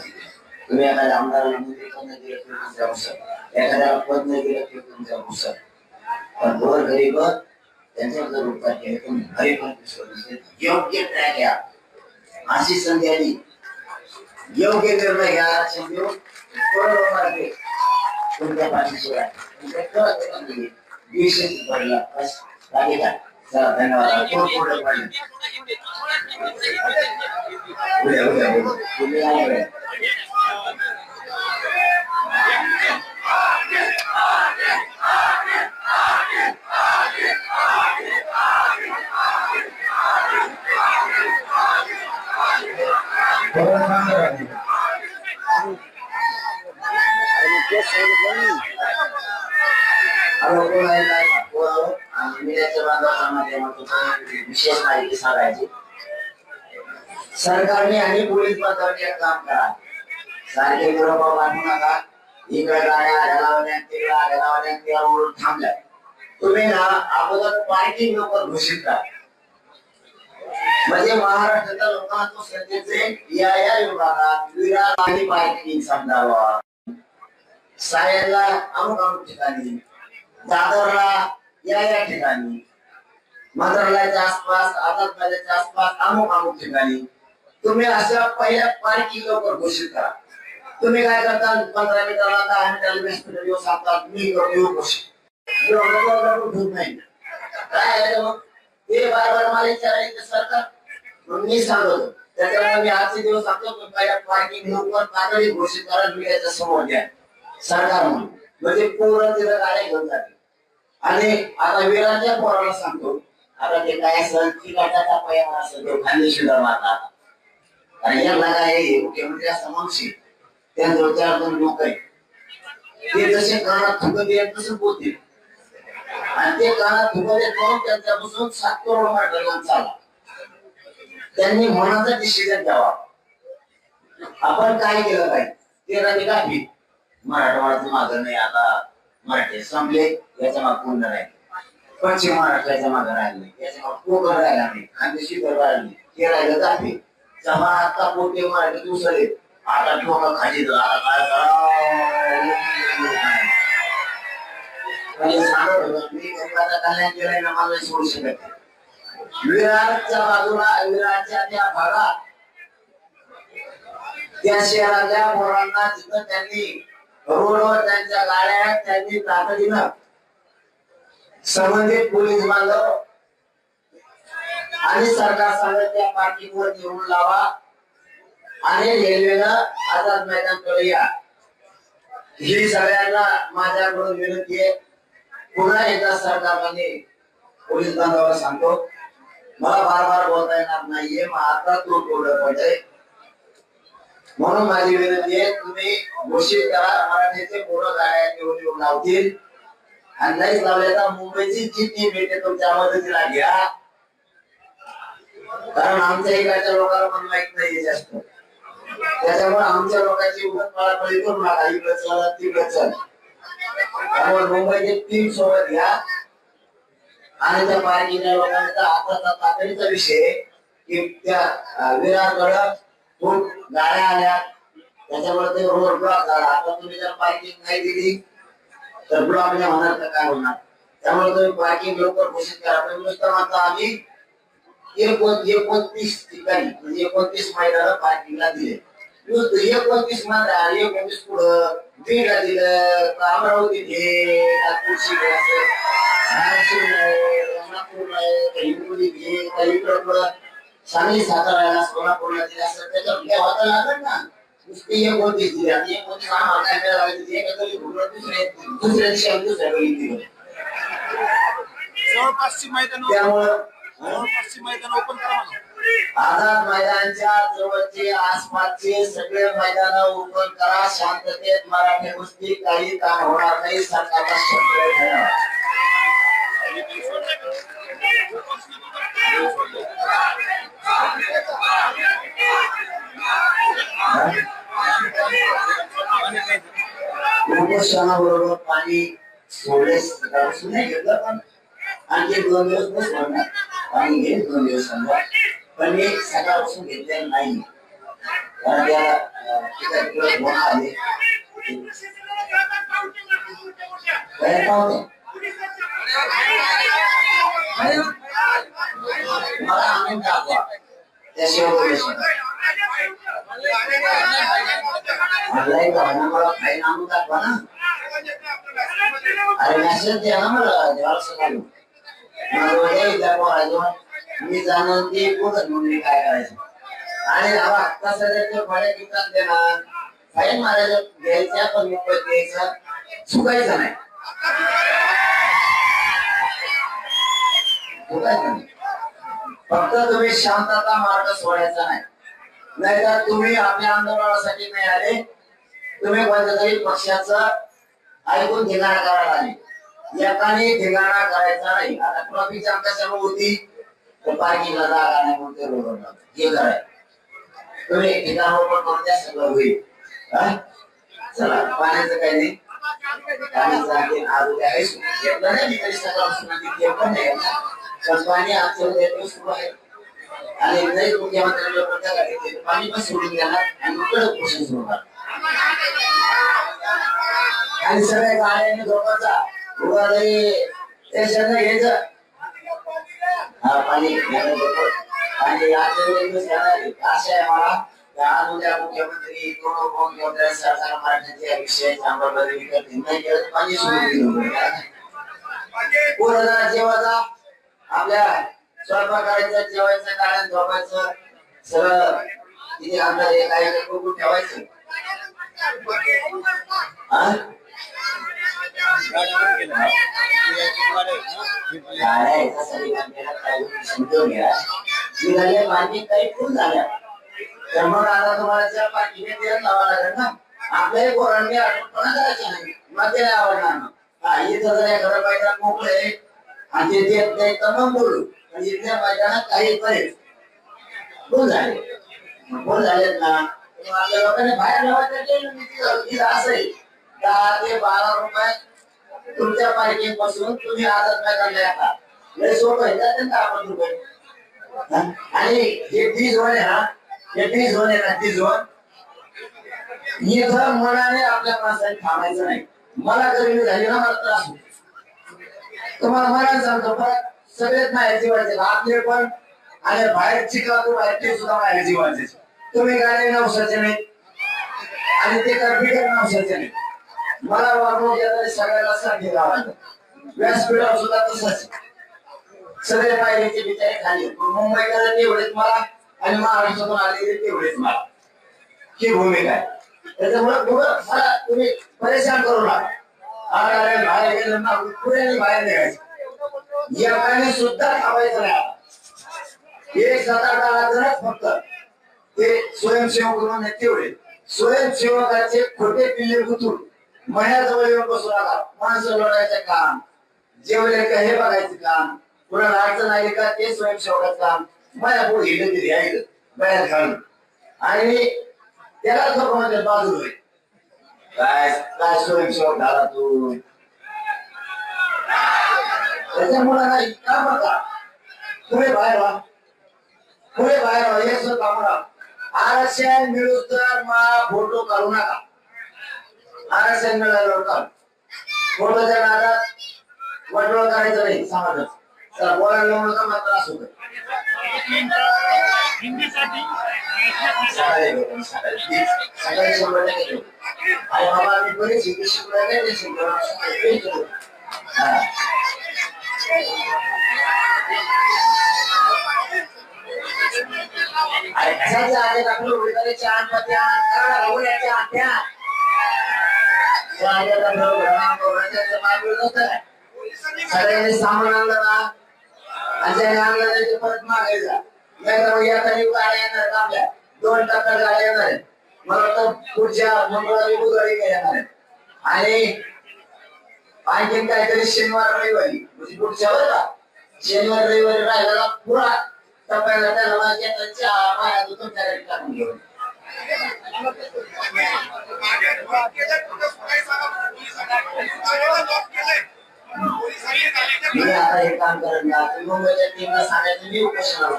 तुम्ही एखाद्या आमदाराला मंत्री पद दिलं तर तुमचा हुसर एखाद्याला पद नाही दिलं तर तुमचा हुसर पण गोरगरीब त्यांच्यावर जर उपकार केले तुम्ही घरी पण योग्य ट्रॅक घ्या अशी संधी आली योग्य निर्णय घ्या लक्षात घेऊन तुमच्या पाठीशी पडला बस बाकी काय चला धन्यवाद उद्या विशेष माहिती सांगायची सरकारने आणि पोलीस बंदोबस्त काम करा सारखे बरोबर वाटू नका इकडे गाड्या आढळल्या ओढून थांबल्या तुम्ही ना अगोदर पार्किंग लोक घोषित करा म्हणजे महाराष्ट्राच्या लोकांना तो सध्याचे या विभागात विरार आणि पार्किंग समजावा सायनला अमुक अमुक ठिकाणी दादरला या ठिकाणी मंत्रालयाच्या आसपास आझादच्या आसपास अमुक ठिकाणी तुम्ही अशा पहिल्या पार्किंग लवकर घोषित करा तुम्ही काय करता 15 मिनिटाला 10 मिनिटाला 20 मिनिटं दिवस सांगतात मी करतो घोषित नाही काय मग ते बार मला विचारायचं सरकार मग मी सांगतो त्याच्यामुळे मी आजचे दिवस सांगतो पहिल्या पार्किंग लवकर तातडीत घोषित करा मीडियाच्या समोर द्या सरकार म्हणून म्हणजे पूर्ण तिला गाड्या घेऊन जाते आणि आता विराच्या पोराला सांगतो आता ते काय असेल ती गाठाचा पहिला असेल तो खाली शिदा मारणार आणि याला काय मुख्यमंत्री असं माणूस त्यांच्यावर 4 लोक आहेत ते जसे कानात थुकत येत तसं बोलतील आणि ते कानात थुकत येत म्हणून त्यांच्यापासून 7 करोड मराठा चाला त्यांनी मनाचा डिसिजन घ्यावा आपण काय केलं पाहिजे ते राहते काय मराठवाड्याचं मागं नाही आता मराठी संपले याच्या माग पूर्ण नाही पश्चिम महाराष्ट्राच्या मागं राहिले नाही याच्या माग कोकण राहिला नाही खानदेशी राहिला नाही ते राहिलं जाते जमा आता पोटे मराठी दुसरे आता ठोका खाली आता काय करा मी गरीबाचा कल्याण केलंय ना मला सोडू शकत विरारच्या बाजूला विरारच्या त्या भागात त्या शहराच्या पोरांना तिथं त्यांनी रोडवर त्यांच्या गाड्या त्यांनी तातडीनं संबंधित पोलीस बांधव आणि सरकार सांगत त्या पार्किंगवर येऊन लावा आणि रेल्वेनं आझाद मैदानकडे या, ही सगळ्यांना माझ्याकडून विनंती आहे. पुन्हा एकदा सरकारने पोलीस बांधवाला सांगतो, मला बार बार बोलता येणार नाहीये, मग आता तो तोडत पडतंय. म्हणून माझी विनंती आहे, तुम्ही घोषित करा मराठीचे मोठं गाड्या निवडून लावतील, आणि नाही लावले तर मुंबईची जी टीम येते तुमच्या मदतीला घ्या, कारण आमच्या इकडच्या लोकांना पण माहित नाही जास्त. त्याच्यामुळे आमच्या लोकांची उगत पळापळी करू नका, इकडे चला तिकडे चल. त्यामुळे मुंबईची टीम सोबत घ्या. आणि त्या पार्किंगच्या लोकांचा आता तातडीचा विषय की त्या विरारकडं खूप गाड्या आल्या, त्याच्यामुळे ते रोड ब्लॉक झाला. आता तुम्ही जर पार्किंग नाही दिली तर ब्लॉक नाही होणार तर काय होणार. त्यामुळे तुम्ही पार्किंग लवकर घोषित करा. पण नुसतं मात्र आम्ही 29 ठिकाणी म्हणजे 29 मैदान पार्किंगला दिले. 29 मध्ये 29 पुढं बीडला दिलं, अमरावती घे, नागपूरशी घे, सांगली सातारा सोलापूरला दिले असं त्याच्यावर काय होता लागत ना. नुसती 29 दिली आणि 29 आम्हाला दुसऱ्या दिवशी दुसऱ्या वेळी दिलं. जवळपासची मैदान ओपन करा. आझाद मैदानच्या जवळचे आसपासचे सगळे मैदान ओपन करा. शांततेत मराठी कुस्ती काही ताण होणार नाही. सरकारला शब्द द्या. उपोषणाबरोबर पाणी सोडेस नाही घेतलं, पण आणखी 2 दिवस बस म्हणणार पाणी घेईल 2 दिवस समजा. पण मी सकाळपासून घेतलेलं नाही, कारण त्या आले मला आनंद दाखवा त्याशिवाय मला फाईन आणून दाखवा ना. अरे मेसेज द्या ना मला जेव्हा सकाळी मी जाणून ते बोलत म्हणून काय करायचं. आणि आता सध्या भाड्या किंमत देणार फाईन मारायचं घ्यायच्या, पण मुंबईत घ्यायचं चुकायचं नाही. फक्त तुम्ही शांतता मार्ग सोडायचा नाही. नाहीतर तुम्ही आपल्या आंदोलनासाठी नाही आले, तुम्ही कोणत्या तरी पक्षाचं ऐकून ठिकाणा करायला आले. एकाने ठिकाणा करायचा नाही. आता ट्रॉफिक जाम कशामुळे होती तर पार्किंगला जागा नाही म्हणून ते रोडवर हे करायचं. तुम्ही ठिकाण ओपन करून द्या, सगळं होईल. चला पाण्याचं काही नाही. घेतलं नाही मी तरी सकाळपासून पण नाही पण पाणी आमच्या सुरू आहे. आणि नाही मुख्यमंत्र्यांनी पाणी पण सोडून देणार आणि कडक पोषण सुरू करणार. आणि सगळ्या गाड्यांनी झोपायचा उभा तरी टेन्शन नाही घ्यायचं. हा पाणी आणि आजच्या दिवस आशा आहे मला उद्या मुख्यमंत्री सरकार मराठ्याच्या विषयाचा नाही केलं पाणी सुरू केलं. जेवायचा आपल्या स्वयंपाक करायचं, जेवायचं, गाड्यात झोपायचं, सगळं तिथे आपल्याला एक आहे बघून ठेवायचं. पाणी काही फुल झाल्या तर मग आता तुम्हाला त्या पाठीने तेल लावावं लागेल ना. आपल्याही पोरांनी आठवणपणा करायचा नाही, मग ते आवडणार ना. हा इथं जर एखाद्या मैदान मोकळे आणि ते देत नाही तर मग बोलू. म्हणजे इथल्या मैदानात काही करेल बोल झालेत ना. आपल्या लोकांनी बाहेर लावायचं असं आहे 10 ते 12 रुपये तुमच्या पार्किंग पासून तुम्ही आझाद मैदानला येता. लय सोपं आहे का त्यांना 10 रुपये. आणि हे ती झोन आहे ना, हे ती झोन आहे ना, ती झोन इथं मनाने आपल्या माणसाने थांबायचं नाही. मला गरमी झाली ना, मला त्रास होतो. तुम्हाला मनाने सांगतो परत सगळेच माझ्या जीवाचे आपले पण आणि बाहेर चिखलातून बाहेर ते सुद्धा माझ्या जीवाचे. तुम्ही गाडी नवसाचे नाही आणि ते काय बिगर नवसाचे नाही. मला वागणूक देणारे सगळ्याला साठी लावायचं. व्यासपीठावर सुद्धा तसंच सगळे पाहिजे बिचारे खाली. मुंबईकडे तेवढेच मला आणि महाराष्ट्रातून आलेले तेवढेच मला. ही भूमिका आहे. त्याच्यामुळे मला तुम्ही परेशान करू नका. अरे बाहेर गेलं ना पुढे बाहेर निघायचं, एकाने सुद्धा थांबायचं नाही. एक 7-8 जणच फक्त ते स्वयंसेवक म्हणून तेवढे स्वयंसेवकाचे खोटे पिल्ले गुतून महिन्याजवळ येऊन बसू नका. माणसं लढायचं काम, जेवले का हे बघायचं काम, कुणाला अडचण आली का ते स्वयंसेवकाचं काम माझ्या पुढे हिंड दिली आहे बाहेर घालून, आणि त्याला लोक म्हणजे बाजू होईल. काय काय स्वयंसेवक झाला तू, त्याच्यामुळे नाही का बघा पुढे बाहेर व्हा, पुढे बाहेर व्हा. हे सुद्धा कामं आरक्षण मिळू तर मला फोटो काढू नका. आरक्षण मिळाल्यावर काढ, फोटोच्या नादात वडवळ करायचं नाही समाजात. तर बोलायला लावू नका, मला त्रास होतो. सकाळी 100% घेऊ. आणि बाबा मी बरीच इंग्लिश शिकलो नाही, ते शिकलो. अरे कशाच्या आधी आपलं उडीदाचे छान पत्या रवळ्याच्या आत्या सगळ्यांनी सामान आणलं ना, आणि त्याने आणलं नाही ते परत मागायचा. नाही तर एका गाड्या येणार आपल्या 2 टप्प्यात गाड्या येणार आहेत. मला वाटतं पुढच्या मंगळवारी बुधवारी काय येणार आहेत. आणि आणखीन काहीतरी शनिवार रविवारी म्हणजे पुढच्या बरं का, शनिवार रविवारी राहिलेला पुरा टप्प्याला त्याला चहा पाण्यात तुमच्याकडे टाकून घेऊन. मी आता हे काम करत ना, मुंबईच्या टीमला सांगायचं मी उपोषणाला,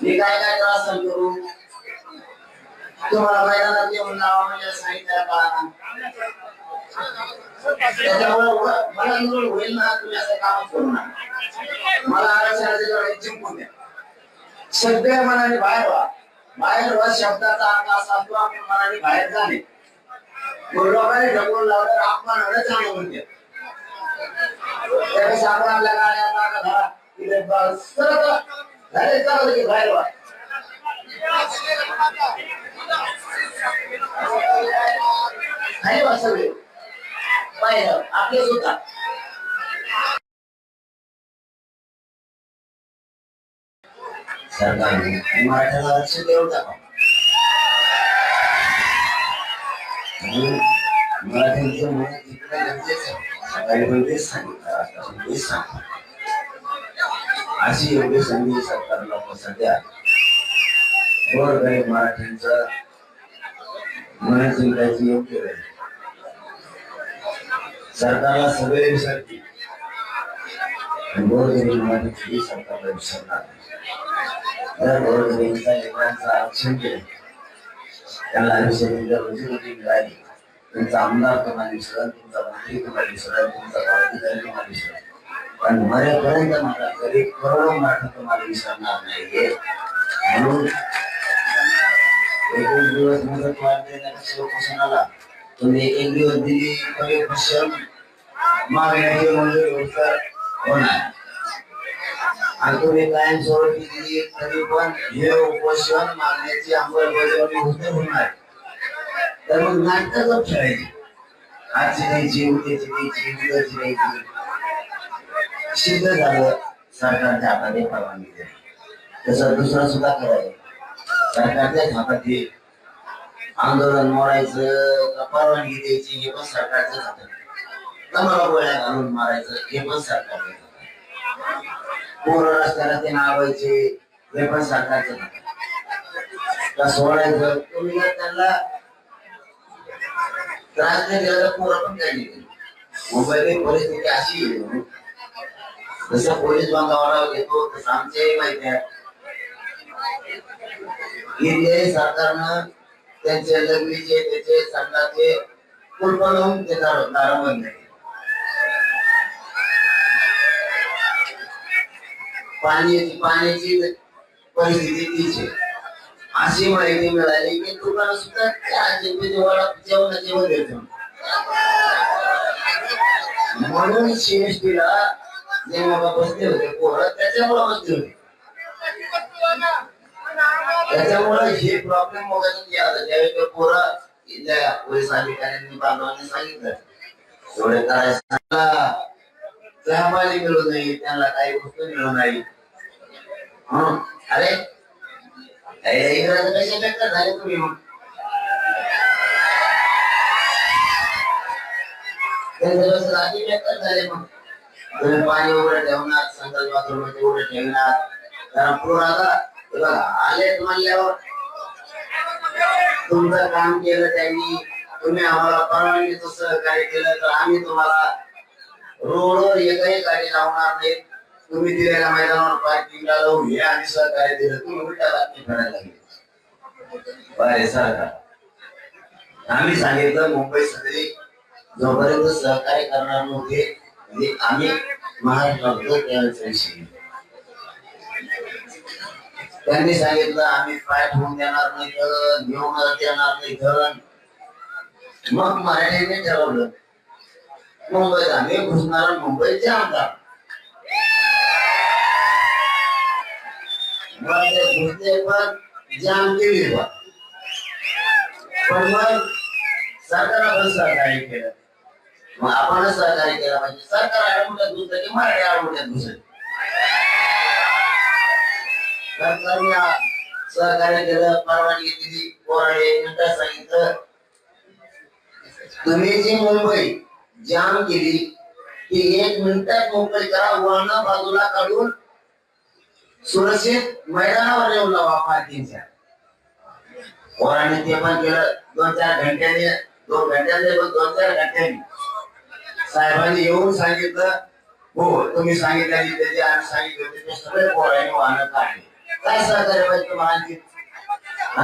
मी काय काय त्रास करू तुम्हाला मैदानात येऊन लावा म्हणजे सांगितलं का. त्याच्यामुळे मला निवड होईल ना, तुम्ही असं कामच करू नका. मला आरक्षणाची लढाई जिंकून द्या. सगळ्या मनाने बाहेर व्हा. बाहेर व्हा शब्दाचा अर्थ असा असतो आपण मनाने बाहेर जाणे. लोकांनी ढकलून लावल्यावर अपमान होणं चांगलं म्हणते. त्यावेळेस आपण आपल्या गाड्या धरा तिथे झाले चाललं की बाहेर व्हा. खाली व्हा सगळे बाहेर आपले सुद्धा. सरकारने मराठ्याला लक्ष देऊन टाका. मराठ्यांचं मन तिकडे गरजेचं आहे. सकाळी पण तेच सांगितलं, आता पण तेच सांगतो. अशी एवढी संधी सरकारला सध्या गोरगरीब मराठ्यांचं मन जिंकायची योग्य वेळ. सरकारला सगळे विसरतील, गोरगरीब मराठी सरकारला विसरणार. जर गोरगरिबांचा लेकरांचं आरक्षण केलं, त्यांना आयुष्यात रोजीरोटी मिळाली, तुमचा आमदार तुम्हाला विसरल, तुमचा मंत्री तुम्हाला विसरल, तुमचा पदाधिकारी तुम्हाला विसरल, पण मरेपर्यंत मला गरीब करोडो मराठी तुम्हाला विसरणार नाहीये. म्हणून एक दिवस मुदत वाढ देण्याच्या उपोषणाला तुम्ही एक दिवस दिली तरी पश्चिम मागण्याची मंजुरी होणार. आणि तुम्ही कायम स्वरूपी दिली तरी पण हे उपोषण मागण्याची अंमलबजावणी होणार. तर मग नाटकच खेळायची. आजची द्यायची, उद्याची द्यायची, उद्याची द्यायची. सिद्ध झालं सरकारच्या हातात परवानगी द्यायची. तसं दुसरं सुद्धा करायचं. सरकारच्याच हातात आंदोलन मोडायचं, परवानगी द्यायची हे पण सरकारच्याच हातात. कमरा गोळ्या घालून मारायचं हे पण सरकारच्याच हातात. पोरं रस्त्याला ते नावायचे हे पण सरकारच्याच हातात. का सोडायचं तुम्ही जर त्यांना त्रास नाही दिला तर पोरं पण काही नाही. मुंबईची परिस्थिती अशी आहे, जसं पोलीस बांधावाला घेतो तसं आमच्याही माहिती आहे. इथे सरकारनं त्यांचे लग्नीचे त्याचे संघाचे कुलप लावून ते दार बंद. पाण्याची परिस्थिती तीच आहे. अशी माहिती मिळाली की तुम्हाला सुद्धा जेवणाचे वगैरे म्हणून सीएसटीला जे बाबा बसले होते पोरं त्याच्यामुळे बसले होते. त्याच्यामुळे हे प्रॉब्लेम वगैरे यायला ज्यावेळी ते पोरं इथल्या पोलीस अधिकाऱ्यांनी बांधवांनी सांगितलं एवढे करायचं चहा पाणी मिळू नाही त्यांना काही वस्तू मिळू नाही अरे इंग्रज कसे बेकार झाले तुम्ही मग रात्री बेकार झाले मग तुम्ही पाणी उघडं ठेवणार संकल्प बाथरूम उघडं ठेवणार कारण पूर आला बघा आले म्हणल्यावर तुमचं काम केलं त्यांनी तुम्ही आम्हाला परवानगीचं सहकार्य केलं तर आम्ही तुम्हाला रोडवर एकही गाडी लावणार नाही तुम्ही दिलेल्या मैदानावर पार्किंगला लावून हे आम्ही सहकार्य दिलं तुम्ही उलटा बातमी करायला लागले बरे सरकार आम्ही सांगितलं मुंबई सगळी जोपर्यंत सहकार्य करणार नव्हते म्हणजे आम्ही महाराष्ट्रात त्याविषयी त्यांनी सांगितलं आम्ही पाय ठेवून देणार नाही धरण घेऊन देणार नाही धरण मग मराठ्यांनी ठरवलं मुंबईत आम्ही घुसणार मुंबईचे आमदार घुसले पण जाम केली पण मग सरकारनं सहकार्य केलं मग आपणच सहकार्य केलं पाहिजे सरकार आडमुठ्यात घुसलं की मराठी आडमुठ्यात घुसले सरकारने सहकार्य केलं परवानगी दिली कोराडे नंतर सांगितलं तुम्ही जी मुंबई जाम केली ती 1 मिनिटात मोकळी करा वळण बाजूला काढून सुरक्षित मैदानावर येऊन लावा पार्किंगच्या कोराडे ते पण केलं 2-4 घंट्याने 2 घंट्याने पण 2-4 घंट्याने साहेबांनी येऊन सांगितलं हो तुम्ही सांगितलं त्याचे आम्ही सांगितलं ते सगळे कोराडे वाहन काढले काय सहकार्य पाहिजे तुम्हाला आणखी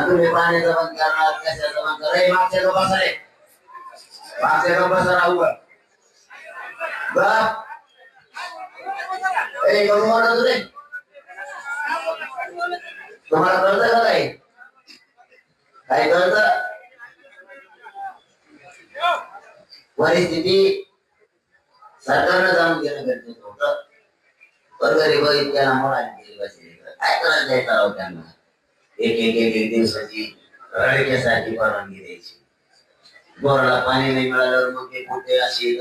तुम्ही पाण्याचं बंद करणार कशाचं बंद करा मागच्या का बसा रे मागच्या का बसा राहू रे तुम्हाला कळतं का काही काय कळतं परिस्थिती सरकारनं जाणून घेणं गरजेचं होतं गरीब इतक्या काय करायचं राव त्यांना एक दिवसाची रडक्यासाठी परवानगी द्यायची बोराला पाणी नाही मिळाल्यावर मग ते कुठे अशी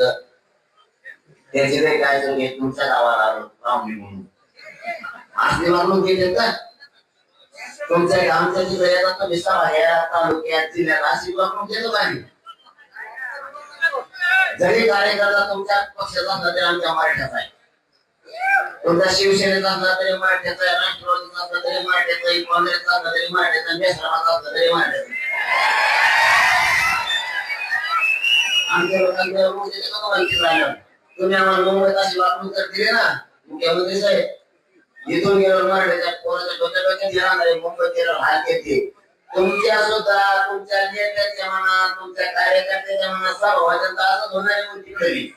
त्याचे काही काय तुमच्या गावाला पाहुणे म्हणून असली वागणूक घेतात का तुमच्या आमच्या तिकडे येतात तर विसावा तालुक्यात जिल्ह्यात अशी वागणूक देतो का जरी कार्यकर्ता तुमच्या पक्षाचा असला तरी आमच्या मराठ्याचा आहे तुमचा शिवसेनेचा असला तरी मराठ्याचा आहे राष्ट्रवादीचा असला तरी मराठ्याचा आहे काँग्रेसचा असला तरी मराठ्याचा बेसराचा असला तरी मराठ्याचा आमच्या लोकांच्या तुम्ही आम्हाला मुंबईत अशी वागणूक तर दिली ना मुख्यमंत्री साहेब इथून गेल्यावर मराठ्याच्या पोराच्या डोक्यात येणार मुंबईत गेल्यावर हाल घेतली तुमच्या सुद्धा तुमच्या नेत्याच्या मनात तुमच्या कार्यकर्त्याच्या मनात सर्व असं होणारी गोष्टी घडली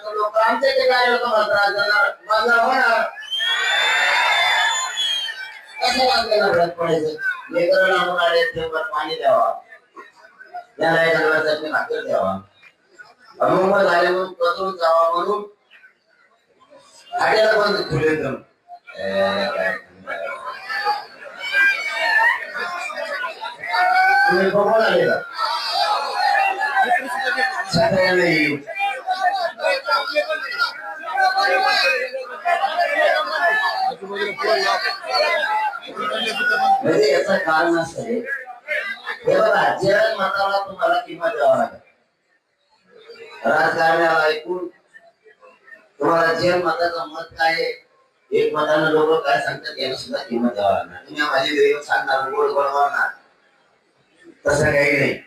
लोक आमच्या ते कार्यक्रम त्रास देणार माझा होणार कसं आपल्याला भरत पडायचं लेकराला होणारे थेंबर पाणी द्यावा त्याला एखाद्या चटणी भाकर द्यावा अनुभव झाले म्हणून पसरून जावा म्हणून हाट्याला पण ठेवले तुम्ही बघून आले का नाही म्हणजे याचं कारण असं आहे हे बघा जे मताला तुम्हाला किंमत द्यावा लागेल राजकारण्याला ऐकून तुम्हाला जे मताचं मत काय एक मतानं लोक काय सांगतात याला सुद्धा किंमत द्यावा लागणार तुम्ही माझी दैव सांगणार गोड गोळवणार तसं काही नाही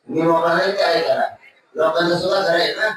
मी मोबाईल ते ऐकायला लोकांचं सुद्धा खरं आहे ना